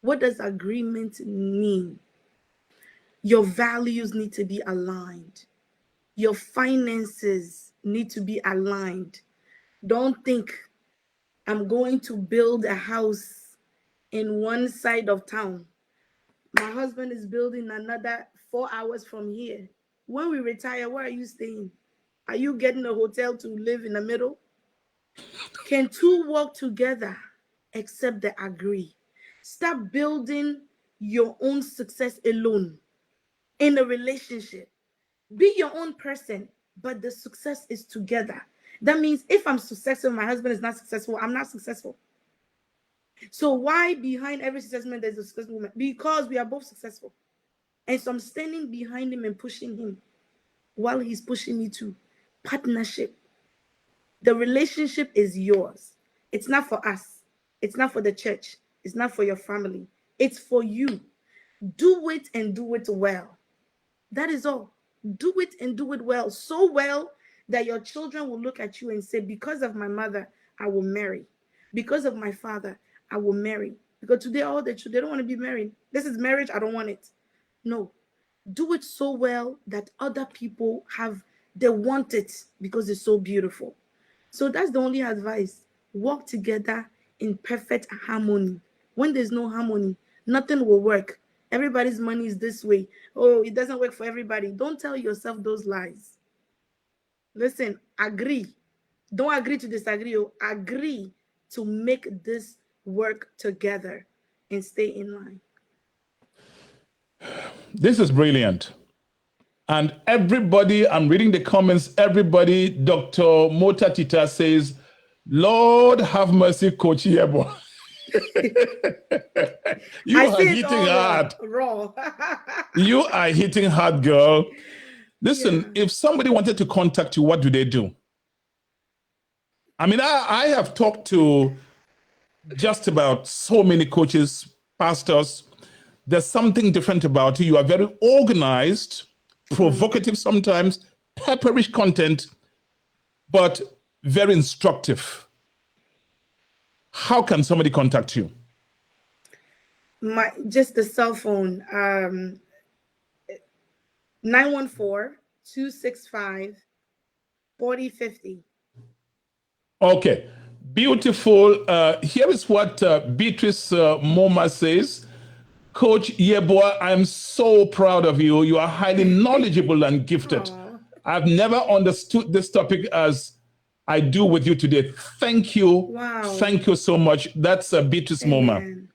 What does agreement mean? Your values need to be aligned. Your finances need to be aligned. Don't think I'm going to build a house in one side of town. My husband is building another 4 hours from here. When we retire, where are you staying? Are you getting a hotel to live in the middle? Can two work together except they agree? Stop building your own success alone in a relationship. Be your own person, but the success is together. That means if I'm successful, my husband is not successful, I'm not successful. So why behind every successful man there's a successful woman? Because we are both successful. And so I'm standing behind him and pushing him while he's pushing me too. Partnership. The relationship is yours. It's not for us. It's not for the church. It's not for your family. It's for you. Do it and do it well. That is all. Do it and do it well. So well that your children will look at you and say, because of my mother, I will marry. Because of my father, I will marry. Because today all the children, they don't want to be married. This is marriage. I don't want it. No. Do it so well that other people they want it because it's so beautiful. So that's the only advice. Work together in perfect harmony. When there's no harmony, nothing will work. Everybody's money is this way. Oh, it doesn't work for everybody. Don't tell yourself those lies. Listen, agree. Don't agree to disagree. Agree to make this work together and stay in line. This is brilliant. And everybody, I'm reading the comments, everybody, Dr. Motatita says, Lord have mercy, Coach Yebo. You are hitting hard. Raw. You are hitting hard, girl. Listen, if somebody wanted to contact you, what do they do? I mean, I have talked to just about so many coaches, pastors. There's something different about you. You are very organized, provocative sometimes, pepperish content, but very instructive. How can somebody contact you? Just the cell phone, 914-265-4050. Okay, beautiful. Here is what Beatrice Moma says. Coach Yeboah, I'm so proud of you. You are highly knowledgeable and gifted. Aww. I've never understood this topic as I do with you today. Thank you. Wow. Thank you so much. That's Beatrice Moma.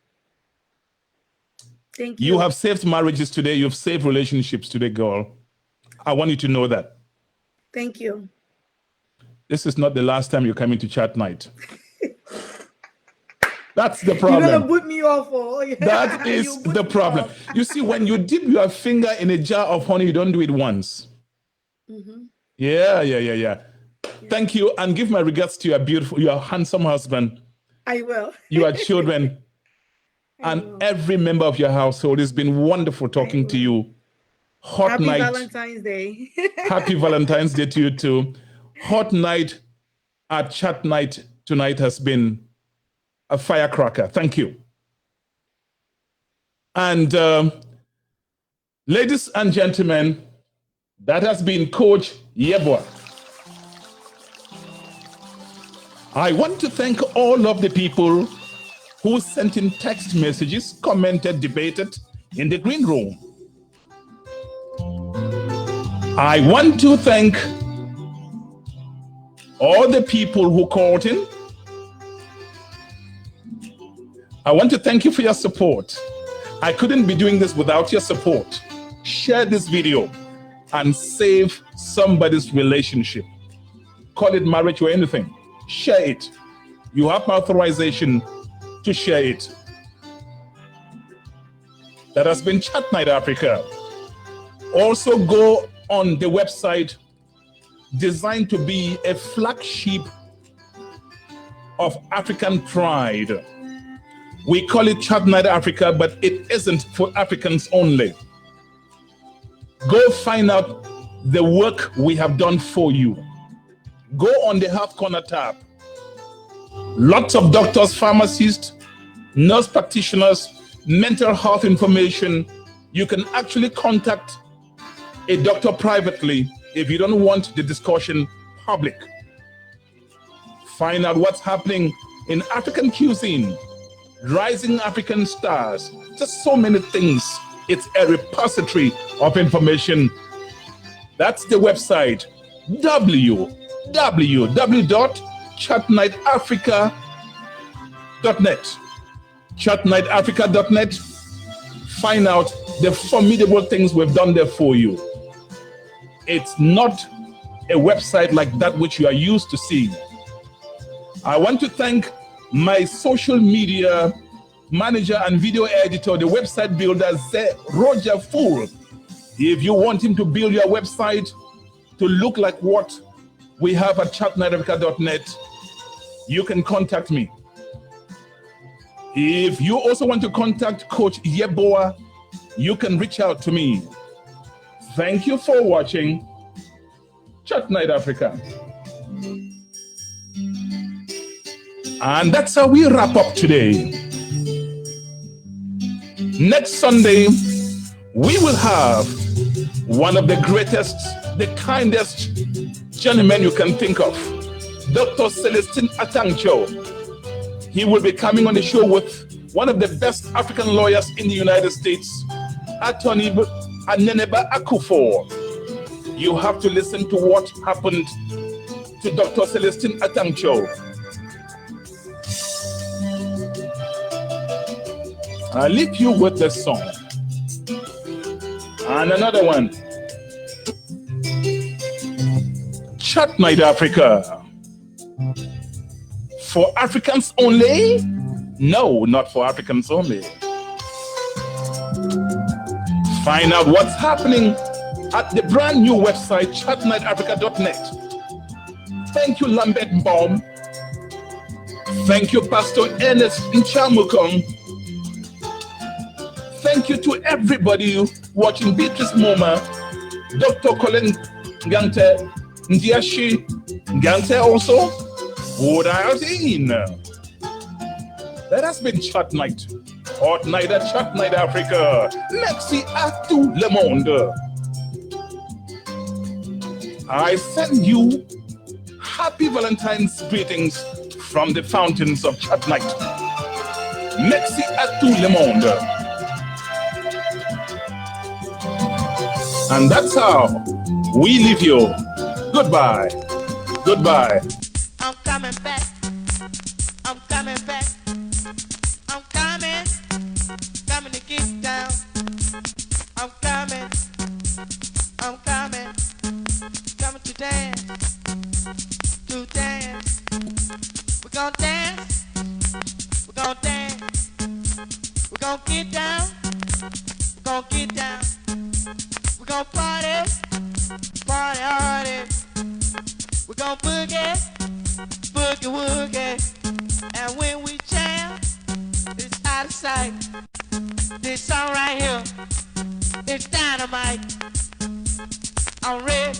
Thank you. You have saved marriages today. You've saved relationships today, girl. I want you to know that. Thank you. This is not the last time you're coming to chat night. That's the problem. You're gonna put me off. That is the problem. You see, when you dip your finger in a jar of honey, you don't do it once. Mm-hmm. Yeah. Thank you, and give my regards to your handsome husband. I will. Your children, and every member of your household. It's been wonderful talking to you. Happy night. Valentine's Day. Happy Valentine's Day to you too. Hot night at Chat Night tonight has been a firecracker. Thank you. And ladies and gentlemen, that has been Coach Yeboah. I want to thank all of the people who sent in text messages, commented, debated in the green room. I want to thank all the people who called in. I want to thank you for your support. I couldn't be doing this without your support. Share this video and save somebody's relationship. Call it marriage or anything. Share it. You have my authorization to share it. That has been Chat Night Africa. Also go on the website designed to be a flagship of African pride. We call it Chat Night Africa, but it isn't for Africans only. Go find out the work we have done for you. Go on the Health Corner tab. Lots of doctors, pharmacists, nurse practitioners, mental health information. You can actually contact a doctor privately if you don't want the discussion public. Find out what's happening in African cuisine, rising African stars, just so many things. It's a repository of information. That's the website, www.chatnightafrica.net. Chatnightafrica.net. Find out the formidable things we've done there for you. It's not a website like that which you are used to seeing. I want to thank my social media manager and video editor, the website builder, Roger Fool. If you want him to build your website to look like what we have at chatnightafrica.net, you can contact me. If you also want to contact Coach Yeboah, you can reach out to me. Thank you for watching Chat Night Africa. And that's how we wrap up today. Next Sunday, we will have one of the greatest, the kindest gentlemen you can think of, Dr. Celestine Atangcho. He will be coming on the show with one of the best African lawyers in the United States, Attorney Aneneba Akufo. You have to listen to what happened to Dr. Celestine Atangcho. I'll leave you with this song. And another one. Chat Night Africa. For Africans only? No, not for Africans only. Find out what's happening at the brand new website, chatnightafrica.net. Thank you, Lambert Baum. Thank you, Pastor Ernest Nchamukong. Thank you to everybody watching. Beatrice Moma, Dr. Colin Gante, Ndiashi Gante also. Would I have seen? That has been Chat Night. Hot Night at Chat Night Africa. Merci à tout le monde. I send you happy Valentine's greetings from the fountains of Chat Night. Merci à tout le monde. And that's how we leave you. Goodbye. Goodbye. I'm coming back. I'm coming back. I'm coming. Coming to get down. I'm coming. I'm coming. Coming to dance. To dance. We're gonna dance. We're gonna dance. We're gonna get down. We're gonna get down. We're gonna party. Party hardy. We're gonna boogie. Boogie woogie. And when we jam, it's out of sight. This song right here, it's dynamite. I'm ready.